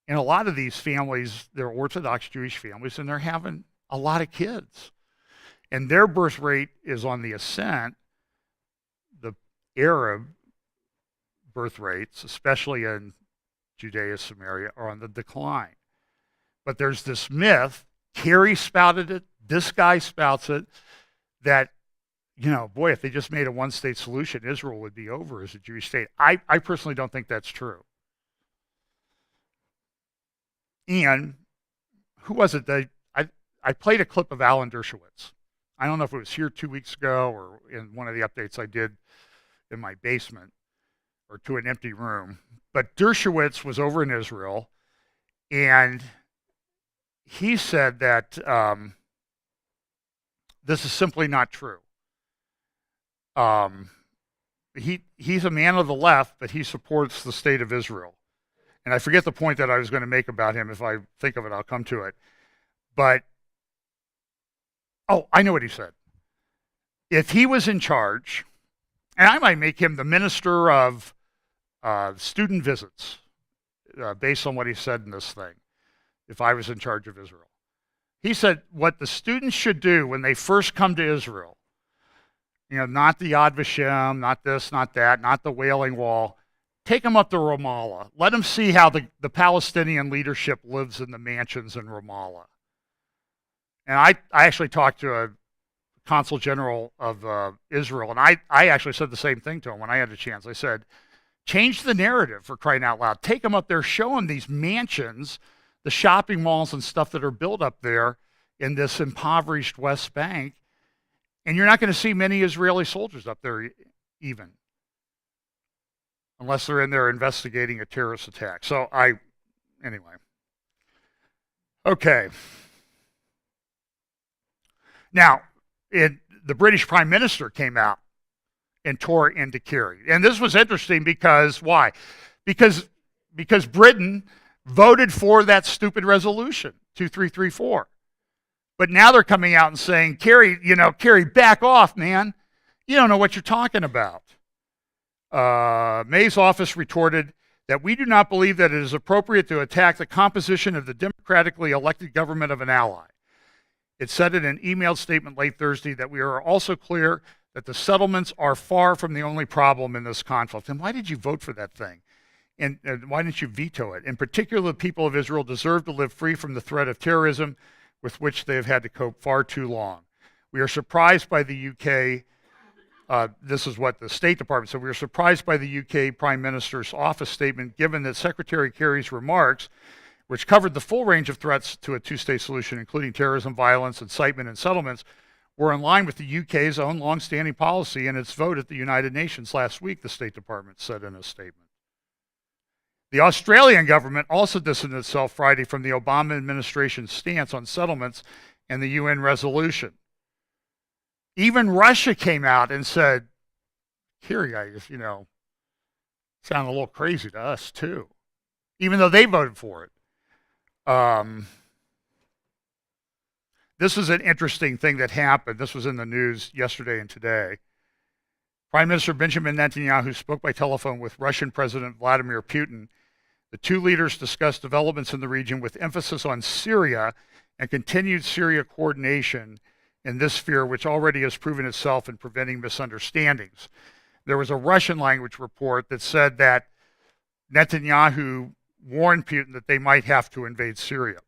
And a lot of these families, they're Orthodox Jewish families, and they're having a lot of kids. And their birth rate is on the ascent. The Arab birth rates, especially in Judea, Samaria, are on the decline. But there's this myth, Kerry spouted it, this guy spouts it, that, boy, if they just made a one-state solution, Israel would be over as a Jewish state. I personally don't think that's true. And who was it that I played a clip of Alan Dershowitz. I don't know if it was here 2 weeks ago or in one of the updates I did in my basement or to an empty room. But Dershowitz was over in Israel, and he said that this is simply not true. He's a man of the left, but he supports the state of Israel. And I forget the point that I was going to make about him. If I think of it, I'll come to it. But, I know what he said. If he was in charge, and I might make him the minister of student visits, based on what he said in this thing, if I was in charge of Israel. He said what the students should do when they first come to Israel, not the Yad Vashem, not this, not that, not the Wailing Wall, take them up to Ramallah. Let them see how the Palestinian leadership lives in the mansions in Ramallah. And I actually talked to a Consul General of Israel, and I actually said the same thing to him when I had a chance. I said, change the narrative, for crying out loud. Take them up there, show them these mansions, the shopping malls and stuff that are built up there in this impoverished West Bank, and you're not going to see many Israeli soldiers up there even, unless they're in there investigating a terrorist attack. So anyway. Okay. Now, the British Prime Minister came out and tore into Kerry. And this was interesting because, why? Because Britain voted for that stupid resolution, 2334. But now they're coming out and saying, Kerry, Kerry, back off, man. You don't know what you're talking about. May's office retorted that we do not believe that it is appropriate to attack the composition of the democratically elected government of an ally. It said in an emailed statement late Thursday that we are also clear that the settlements are far from the only problem in this conflict. And why did you vote for that thing? And why didn't you veto it? In particular, the people of Israel deserve to live free from the threat of terrorism with which they have had to cope far too long. We are surprised by the UK. This is what the State Department said. We are surprised by the UK Prime Minister's office statement, given that Secretary Kerry's remarks, which covered the full range of threats to a two-state solution, including terrorism, violence, incitement, and settlements, were in line with the UK's own long-standing policy and its vote at the United Nations last week, the State Department said in a statement. The Australian government also distanced itself Friday from the Obama administration's stance on settlements and the UN resolution. Even Russia came out and said, Kerry, sound a little crazy to us too, even though they voted for it. This is an interesting thing that happened. This was in the news yesterday and today. Prime Minister Benjamin Netanyahu spoke by telephone with Russian President Vladimir Putin. The two leaders discussed developments in the region with emphasis on Syria and continued Syria coordination in this sphere, which already has proven itself in preventing misunderstandings. There was a Russian language report that said that Netanyahu warned Putin that they might have to invade Syria.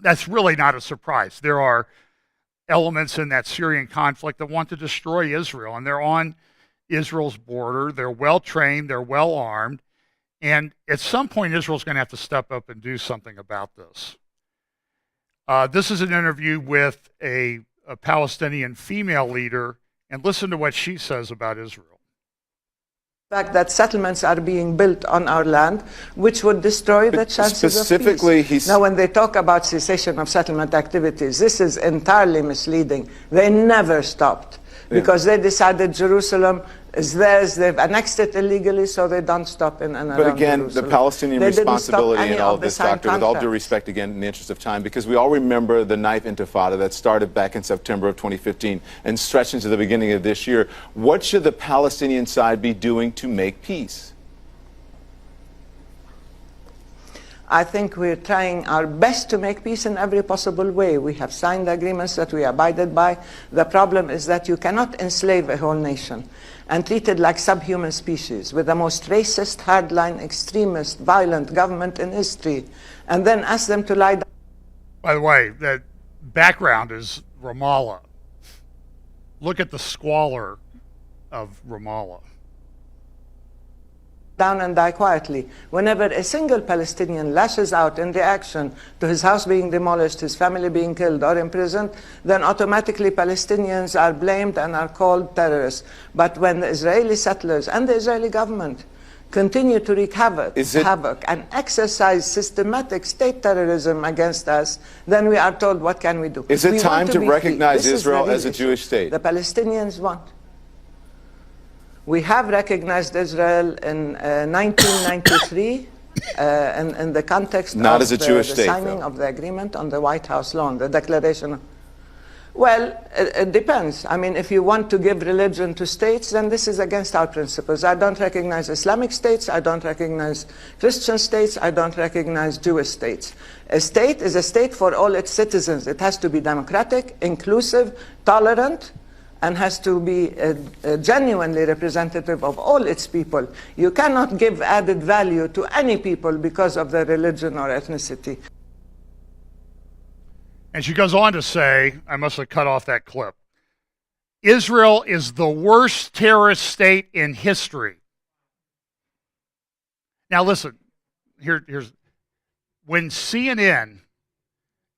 That's really not a surprise. There are elements in that Syrian conflict that want to destroy Israel, and they're on Israel's border. They're well-trained, they're well-armed, and at some point Israel's going to have to step up and do something about this. This is an interview with a Palestinian female leader, and listen to what she says about Israel. The fact that settlements are being built on our land, which would destroy the chances of peace. Now, when they talk about cessation of settlement activities, this is entirely misleading. They never stopped because they decided Jerusalem is theirs. They've annexed it illegally, so they don't stop in and around But again, Jerusalem. the Palestinian responsibility in all of this, Doctor, with all due respect, again, in the interest of time, because we all remember the knife intifada that started back in September of 2015 and stretched into the beginning of this year. What should the Palestinian side be doing to make peace? I think we're trying our best to make peace in every possible way. We have signed agreements that we abided by. The problem is that you cannot enslave a whole nation and treat it like subhuman species with the most racist, hardline, extremist, violent government in history, and then ask them to lie down. By the way, that background is Ramallah. Look at the squalor of Ramallah. Down and die quietly. Whenever a single Palestinian lashes out in reaction to his house being demolished, his family being killed or imprisoned, then automatically Palestinians are blamed and are called terrorists. But when the Israeli settlers and the Israeli government continue to wreak havoc and exercise systematic state terrorism against us, then we are told, what can we do? Is it time to recognize Israel as a Jewish state? The Palestinians want. We have recognized Israel in 1993 in the context Not of as a Jewish the state, signing though. of the agreement on the White House lawn, the declaration. Well, it depends. I mean, if you want to give religion to states, then this is against our principles. I don't recognize Islamic states. I don't recognize Christian states. I don't recognize Jewish states. A state is a state for all its citizens. It has to be democratic, inclusive, tolerant, and has to be genuinely representative of all its people. You cannot give added value to any people because of their religion or ethnicity. And she goes on to say, I must have cut off that clip. Israel is the worst terrorist state in history. Now listen, here's when CNN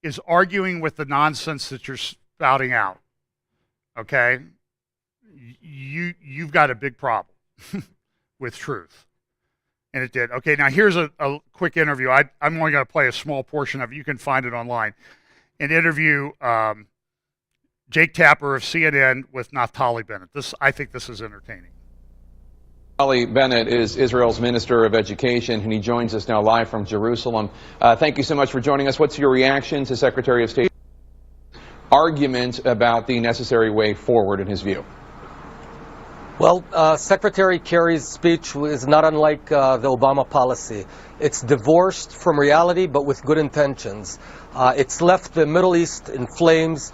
is arguing with the nonsense that you're spouting out, okay, you've got a big problem with truth. And it did. Okay, now here's a quick interview. I'm only going to play a small portion of it. You can find it online. An interview, Jake Tapper of CNN with Naftali Bennett. I think this is entertaining. Naftali Bennett is Israel's Minister of Education, and he joins us now live from Jerusalem. Thank you so much for joining us. What's your reaction to Secretary of State's argument about the necessary way forward in his view? Well, Secretary Kerry's speech is not unlike the Obama policy. It's divorced from reality, but with good intentions. It's left the Middle East in flames,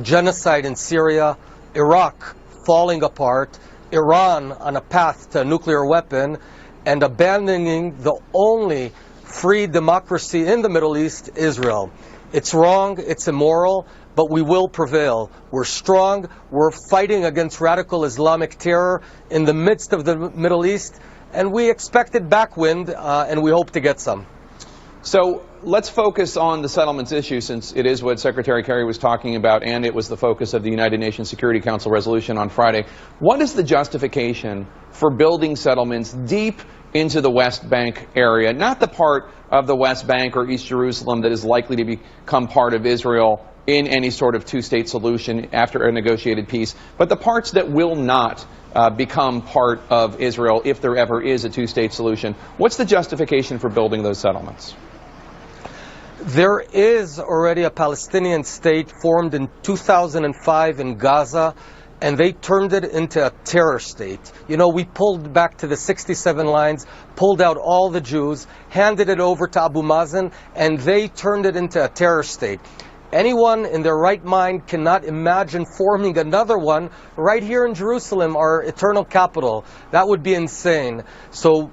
genocide in Syria, Iraq falling apart, Iran on a path to a nuclear weapon, and abandoning the only free democracy in the Middle East, Israel. It's wrong, it's immoral, but we will prevail. We're strong. We're fighting against radical Islamic terror in the midst of the Middle East, and we expected backwind, and we hope to get some. So let's focus on the settlements issue, since it is what Secretary Kerry was talking about, and it was the focus of the United Nations Security Council resolution on Friday. What is the justification for building settlements deep into the West Bank area, not the part of the West Bank or East Jerusalem that is likely to become part of Israel in any sort of two-state solution after a negotiated peace, but the parts that will not become part of Israel if there ever is a two-state solution? What's the justification for building those settlements? There is already a Palestinian state formed in 2005 in Gaza, and they turned it into a terror state. You know, we pulled back to the 67 lines, pulled out all the Jews, handed it over to Abu Mazen, and they turned it into a terror state. Anyone in their right mind cannot imagine forming another one right here in Jerusalem, our eternal capital. That would be insane. So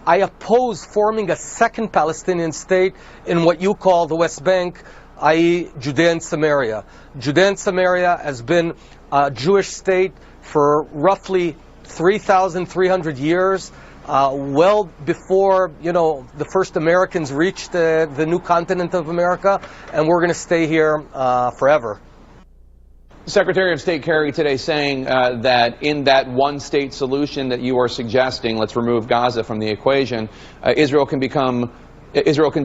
I oppose forming a second Palestinian state in what you call the West Bank, i.e. Judea and Samaria. Judea and Samaria has been a Jewish state for roughly 3,300 years. Well before, you know, the first Americans reached the new continent of America, and we're going to stay here forever. Secretary of State Kerry today saying that in that one-state solution that you are suggesting, let's remove Gaza from the equation, Israel can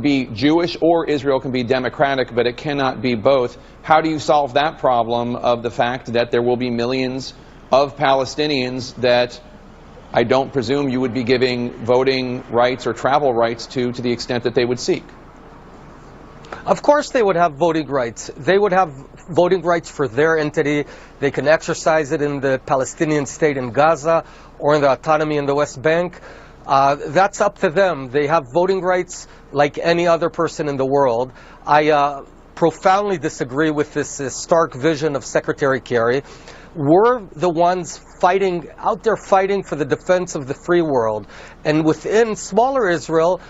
be Jewish or Israel can be democratic, but it cannot be both. How do you solve that problem of the fact that there will be millions of Palestinians that I don't presume you would be giving voting rights or travel rights to the extent that they would seek? Of course they would have voting rights. They would have voting rights for their entity. They can exercise it in the Palestinian state in Gaza or in the autonomy in the West Bank. That's up to them. They have voting rights like any other person in the world. I profoundly disagree with this stark vision of Secretary Kerry. We're the ones fighting, out there fighting for the defense of the free world. And within smaller Israel,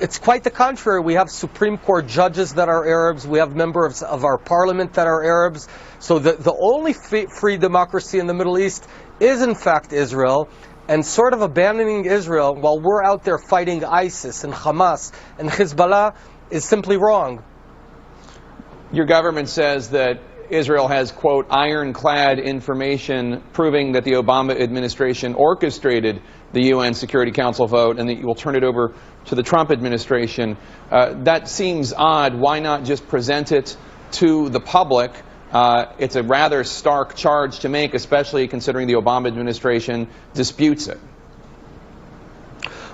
it's quite the contrary. We have Supreme Court judges that are Arabs. We have members of our parliament that are Arabs. So the only free democracy in the Middle East is in fact Israel. And sort of abandoning Israel while we're out there fighting ISIS and Hamas and Hezbollah is simply wrong. Your government says that Israel has, quote, ironclad information proving that the Obama administration orchestrated the UN Security Council vote and that you will turn it over to the Trump administration. That seems odd. Why not just present it to the public? It's a rather stark charge to make, especially considering the Obama administration disputes it.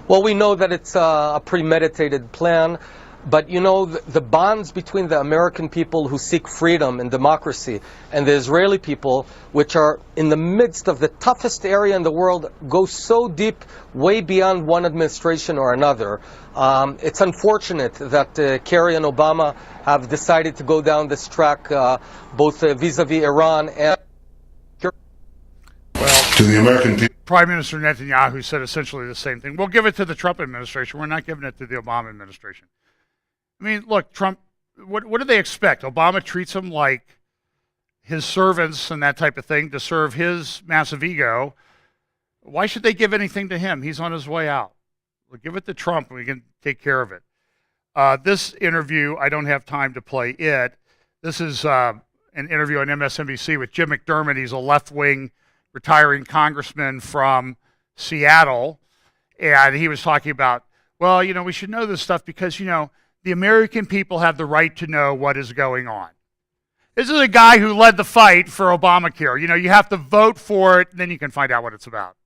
Well, we know that it's a premeditated plan. But, you know, the bonds between the American people who seek freedom and democracy and the Israeli people, which are in the midst of the toughest area in the world, go so deep, way beyond one administration or another. It's unfortunate that Kerry and Obama have decided to go down this track, both vis-a-vis Iran and... Well, to the American people. Prime Minister Netanyahu said essentially the same thing. We'll give it to the Trump administration. We're not giving it to the Obama administration. I mean, look, Trump, what do they expect? Obama treats him like his servants and that type of thing to serve his massive ego, why should they give anything to him? He's on his way out. We'll give it to Trump and we can take care of it. This interview, I don't have time to play it. This is an interview on MSNBC with Jim McDermott. He's a left-wing retiring congressman from Seattle. And he was talking about, well, we should know this stuff because, the American people have the right to know what is going on. This is a guy who led the fight for Obamacare. You have to vote for it, and then you can find out what it's about.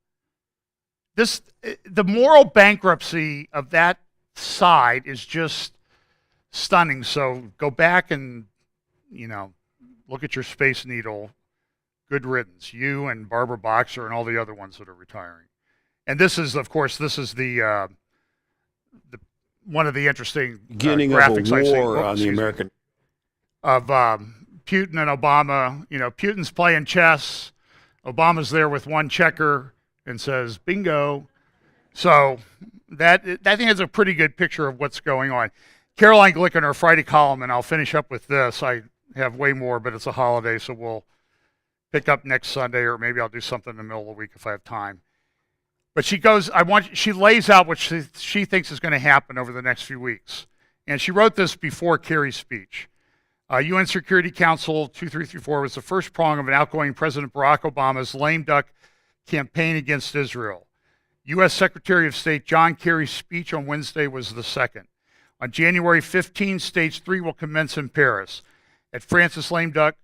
The moral bankruptcy of that side is just stunning. So go back and, look at your Space Needle. Good riddance. You and Barbara Boxer and all the other ones that are retiring. And this is, of course, the one of the interesting beginning graphics of a I've seen. war on the American of Putin and Obama. Putin's playing chess. Obama's there with one checker and says, bingo. So that I think is a pretty good picture of what's going on. Caroline Glick in her Friday column, and I'll finish up with this. I have way more, but it's a holiday, so we'll pick up next Sunday, or maybe I'll do something in the middle of the week if I have time. But she lays out what she thinks is going to happen over the next few weeks. And she wrote this before Kerry's speech. UN Security Council 2334 was the first prong of an outgoing President Barack Obama's lame duck campaign against Israel. U.S. Secretary of State John Kerry's speech on Wednesday was the second. On January 15, Stage 3 will commence in Paris. At Francis Lame Duck's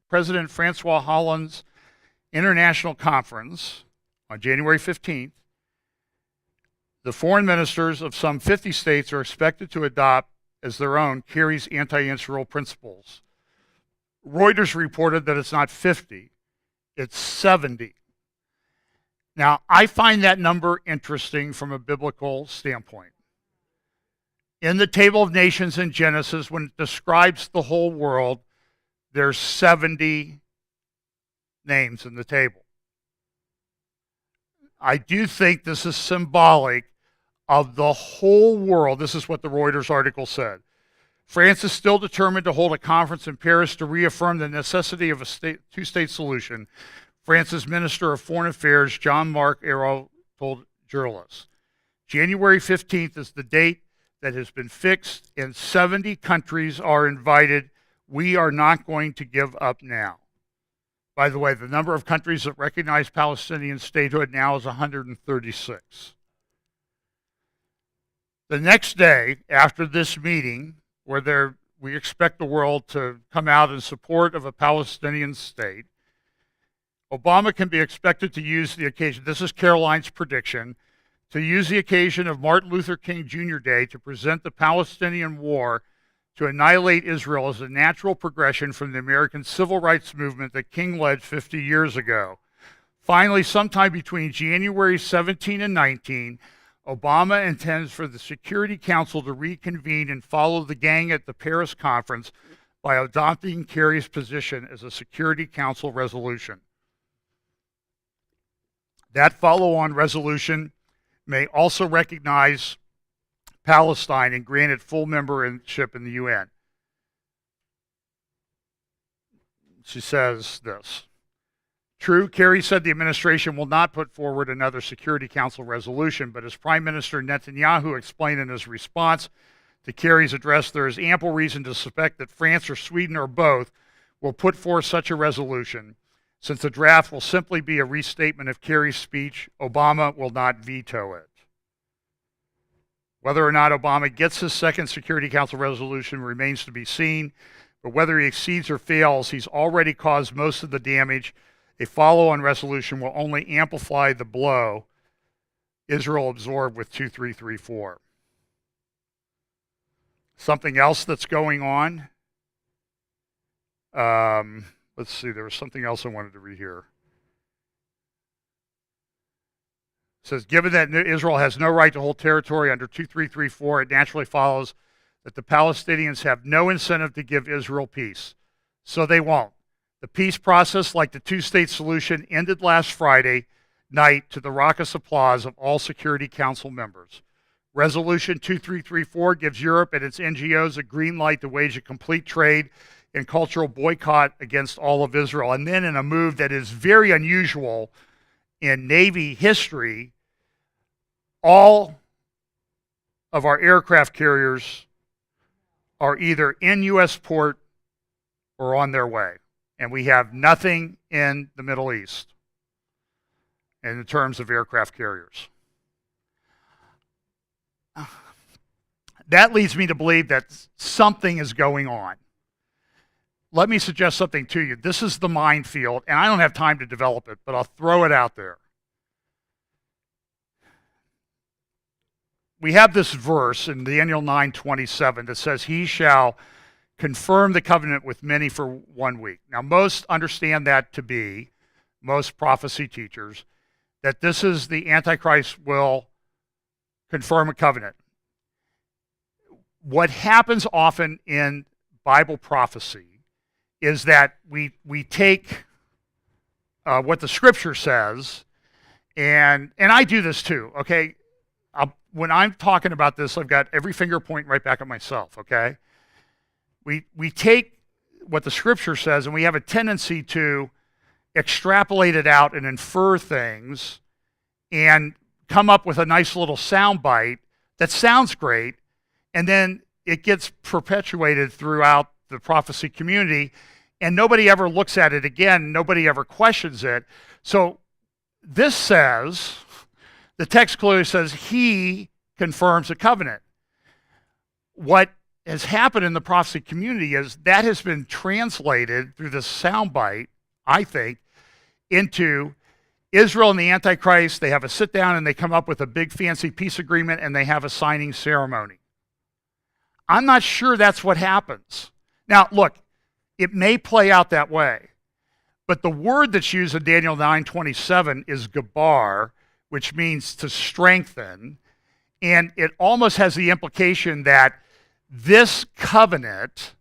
President Francois Hollande's International Conference on January 15th, the foreign ministers of some 50 states are expected to adopt as their own Kerry's anti-Israel principles. Reuters reported that it's not 50, it's 70. Now, I find that number interesting from a biblical standpoint. In the Table of Nations in Genesis, when it describes the whole world, there's 70 names in the table. I do think this is symbolic of the whole world. This is what the Reuters article said. France is still determined to hold a conference in Paris to reaffirm the necessity of a two-state solution. France's Minister of Foreign Affairs, Jean-Marc Ayrault, told journalists. January 15th is the date that has been fixed, and 70 countries are invited. We are not going to give up now. By the way, the number of countries that recognize Palestinian statehood now is 136. The next day, after this meeting, where we expect the world to come out in support of a Palestinian state, Obama can be expected to use the occasion, this is Caroline's prediction, to use the occasion of Martin Luther King Jr. Day to present the Palestinian war to annihilate Israel as a natural progression from the American civil rights movement that King led 50 years ago. Finally, sometime between January 17 and 19, Obama intends for the Security Council to reconvene and follow the gang at the Paris conference by adopting Kerry's position as a Security Council resolution. That follow-on resolution may also recognize Palestine and grant it full membership in the UN. She says this. True, Kerry said the administration will not put forward another Security Council resolution, but as Prime Minister Netanyahu explained in his response to Kerry's address, there is ample reason to suspect that France or Sweden or both will put forth such a resolution. Since the draft will simply be a restatement of Kerry's speech, Obama will not veto it. Whether or not Obama gets his second Security Council resolution remains to be seen, but whether he exceeds or fails, he's already caused most of the damage. A follow-on resolution will only amplify the blow Israel absorbed with 2334. Something else that's going on. Let's see, there was something else I wanted to read here. It says, given that Israel has no right to hold territory under 2334, it naturally follows that the Palestinians have no incentive to give Israel peace. So they won't. The peace process, like the two-state solution, ended last Friday night to the raucous applause of all Security Council members. Resolution 2334 gives Europe and its NGOs a green light to wage a complete trade and cultural boycott against all of Israel. And then in a move that is very unusual in Navy history, all of our aircraft carriers are either in U.S. port or on their way. And we have nothing in the Middle East in terms of aircraft carriers. That leads me to believe that something is going on. Let me suggest something to you. This is the minefield, and I don't have time to develop it, but I'll throw it out there. We have this verse in Daniel 9:27 that says, "He shall confirm the covenant with many for 1 week." Now, most understand that to be, most prophecy teachers, that this is the Antichrist will confirm a covenant. What happens often in Bible prophecy is that we take what the Scripture says, and I do this too, okay? When I'm talking about this, I've got every finger pointing right back at myself, okay? We take what the Scripture says, and we have a tendency to extrapolate it out and infer things and come up with a nice little sound bite that sounds great, and then it gets perpetuated throughout the prophecy community, and nobody ever looks at it again. Nobody ever questions it. So this says, the text clearly says, he confirms a covenant. What has happened in the prophecy community is that has been translated through this soundbite, I think, into Israel and the Antichrist. They have a sit down and they come up with a big fancy peace agreement and they have a signing ceremony. I'm not sure that's what happens. Now, look, it may play out that way, but the word that's used in Daniel 9:27 is gabar, which means to strengthen, and it almost has the implication that this covenant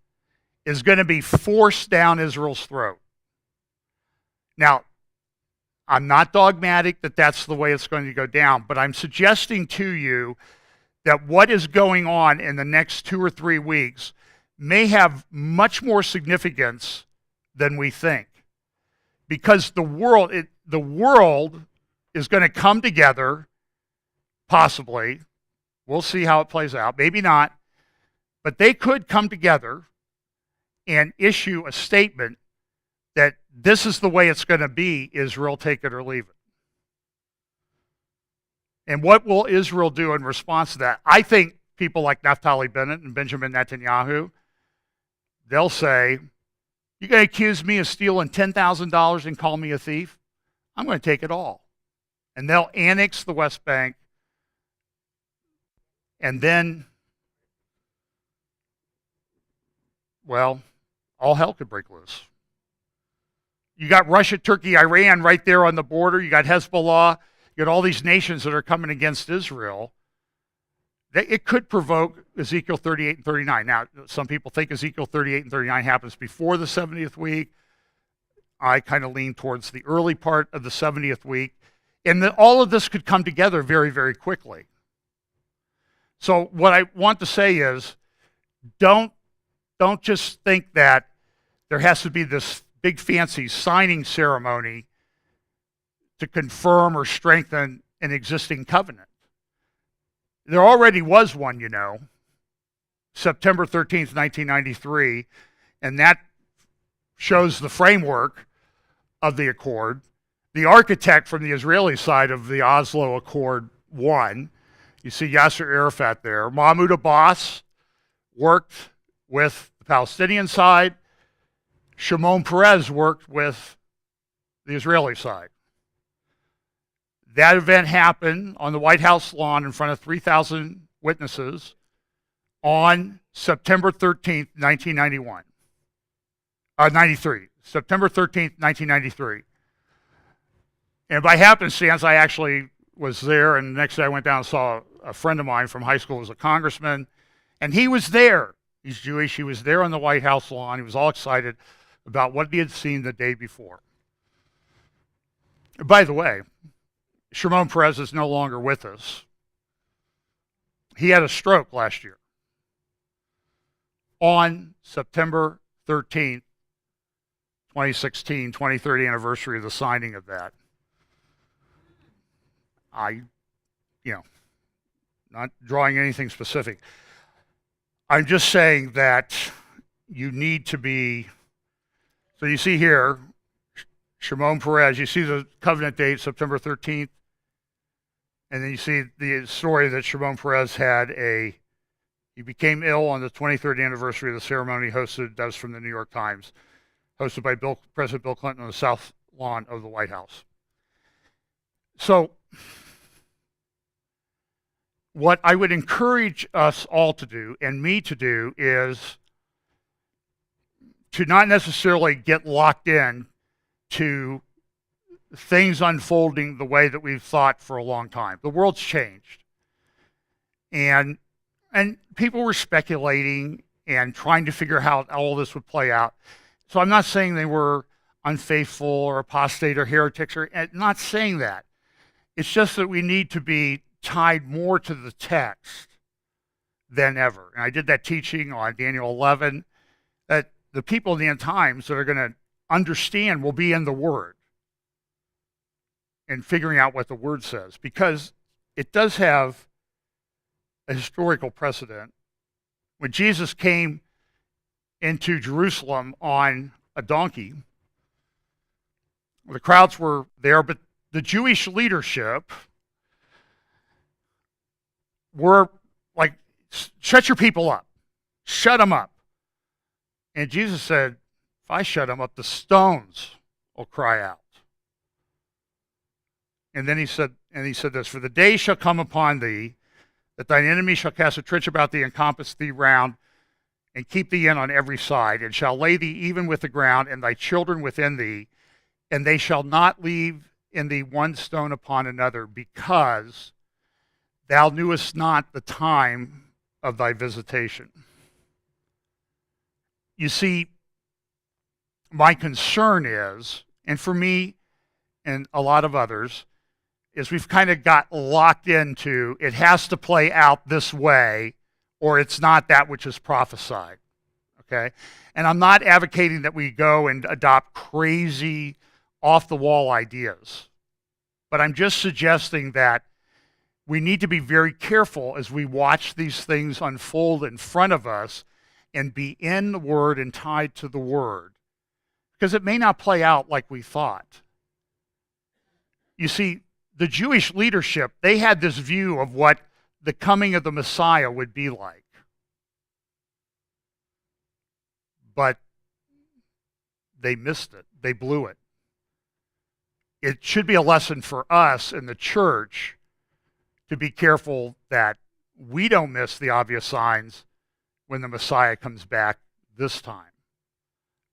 is going to be forced down Israel's throat. Now, I'm not dogmatic that that's the way it's going to go down, but I'm suggesting to you that what is going on in the next 2 or 3 weeks may have much more significance than we think. Because the world is going to come together, possibly. We'll see how it plays out. Maybe not. But they could come together and issue a statement that this is the way it's going to be, Israel, take it or leave it. And what will Israel do in response to that? I think people like Naftali Bennett and Benjamin Netanyahu, they'll say, you're going to accuse me of stealing $10,000 and call me a thief? I'm going to take it all. And they'll annex the West Bank, and then, well, all hell could break loose. You got Russia, Turkey, Iran right there on the border. You got Hezbollah. You got all these nations that are coming against Israel. It could provoke Ezekiel 38 and 39. Now, some people think Ezekiel 38 and 39 happens before the 70th week. I kind of lean towards the early part of the 70th week. And all of this could come together very, very quickly. So what I want to say is, don't just think that there has to be this big fancy signing ceremony to confirm or strengthen an existing covenant. There already was one, you know, September 13th, 1993, and that shows the framework of the accord. The architect from the Israeli side of the Oslo Accord won. You see Yasser Arafat there. Mahmoud Abbas worked with the Palestinian side. Shimon Peres worked with the Israeli side. That event happened on the White House lawn in front of 3,000 witnesses on September 13th, 1991. 93. September 13th, 1993. And by happenstance, I actually was there, and the next day I went down and saw a friend of mine from high school who was a congressman, and he was there. He's Jewish. He was there on the White House lawn. He was all excited about what he had seen the day before. By the way, Shimon Peres is no longer with us. He had a stroke last year on September 13th, 2016, 23rd anniversary of the signing of that. Not drawing anything specific. I'm just saying that you need to be, so you see here, Shimon Peres, you see the covenant date, September 13th, and then you see the story that Shimon Peres he became ill on the 23rd anniversary of the ceremony hosted, that was from the New York Times, hosted by President Bill Clinton on the South Lawn of the White House. So, what I would encourage us all to do, and me to do, is to not necessarily get locked in to things unfolding the way that we've thought for a long time. The world's changed. And people were speculating and trying to figure out how all this would play out. So I'm not saying they were unfaithful or apostate or heretics, or not saying that. It's just that we need to be tied more to the text than ever. And I did that teaching on Daniel 11, that the people in the end times that are going to understand will be in the Word and figuring out what the Word says, because it does have a historical precedent. When Jesus came into Jerusalem on a donkey, the crowds were there, but the Jewish leadership were like, shut your people up. Shut them up. And Jesus said, if I shut them up, the stones will cry out. And then he said this, for the day shall come upon thee, that thine enemy shall cast a trench about thee and compass thee round, and keep thee in on every side, and shall lay thee even with the ground, and thy children within thee, and they shall not leave in thee one stone upon another, because thou knewest not the time of thy visitation. You see, my concern is, and for me and a lot of others, is we've kind of got locked into it has to play out this way or it's not that which is prophesied, okay? And I'm not advocating that we go and adopt crazy, off-the-wall ideas, but I'm just suggesting that we need to be very careful as we watch these things unfold in front of us and be in the Word and tied to the Word, because it may not play out like we thought. You see, the Jewish leadership, they had this view of what the coming of the Messiah would be like. But they missed it. They blew it. It should be a lesson for us in the church to be careful that we don't miss the obvious signs when the Messiah comes back this time.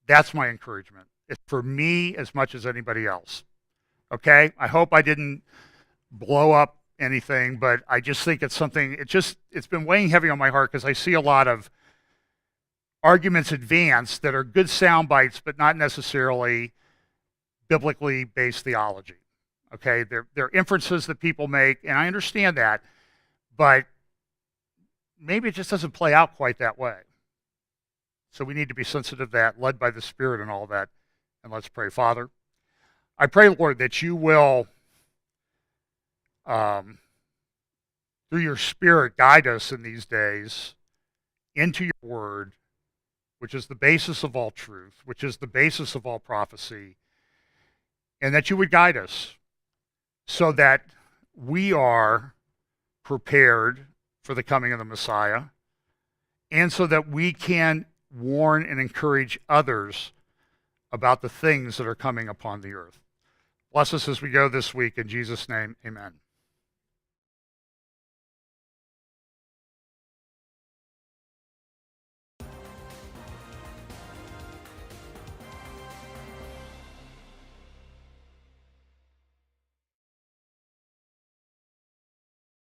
That's my encouragement. It's for me as much as anybody else. Okay? I hope I didn't blow up anything, but I just think it's something, it's been weighing heavy on my heart because I see a lot of arguments advanced that are good sound bites, but not necessarily biblically based theology. Okay? They're inferences that people make, and I understand that, but maybe it just doesn't play out quite that way. So we need to be sensitive to that, led by the Spirit and all that. And let's pray. Father, I pray, Lord, that you will, through your Spirit, guide us in these days into your Word, which is the basis of all truth, which is the basis of all prophecy, and that you would guide us so that we are prepared for the coming of the Messiah, and so that we can warn and encourage others about the things that are coming upon the earth. Bless us as we go this week. In Jesus' name, amen.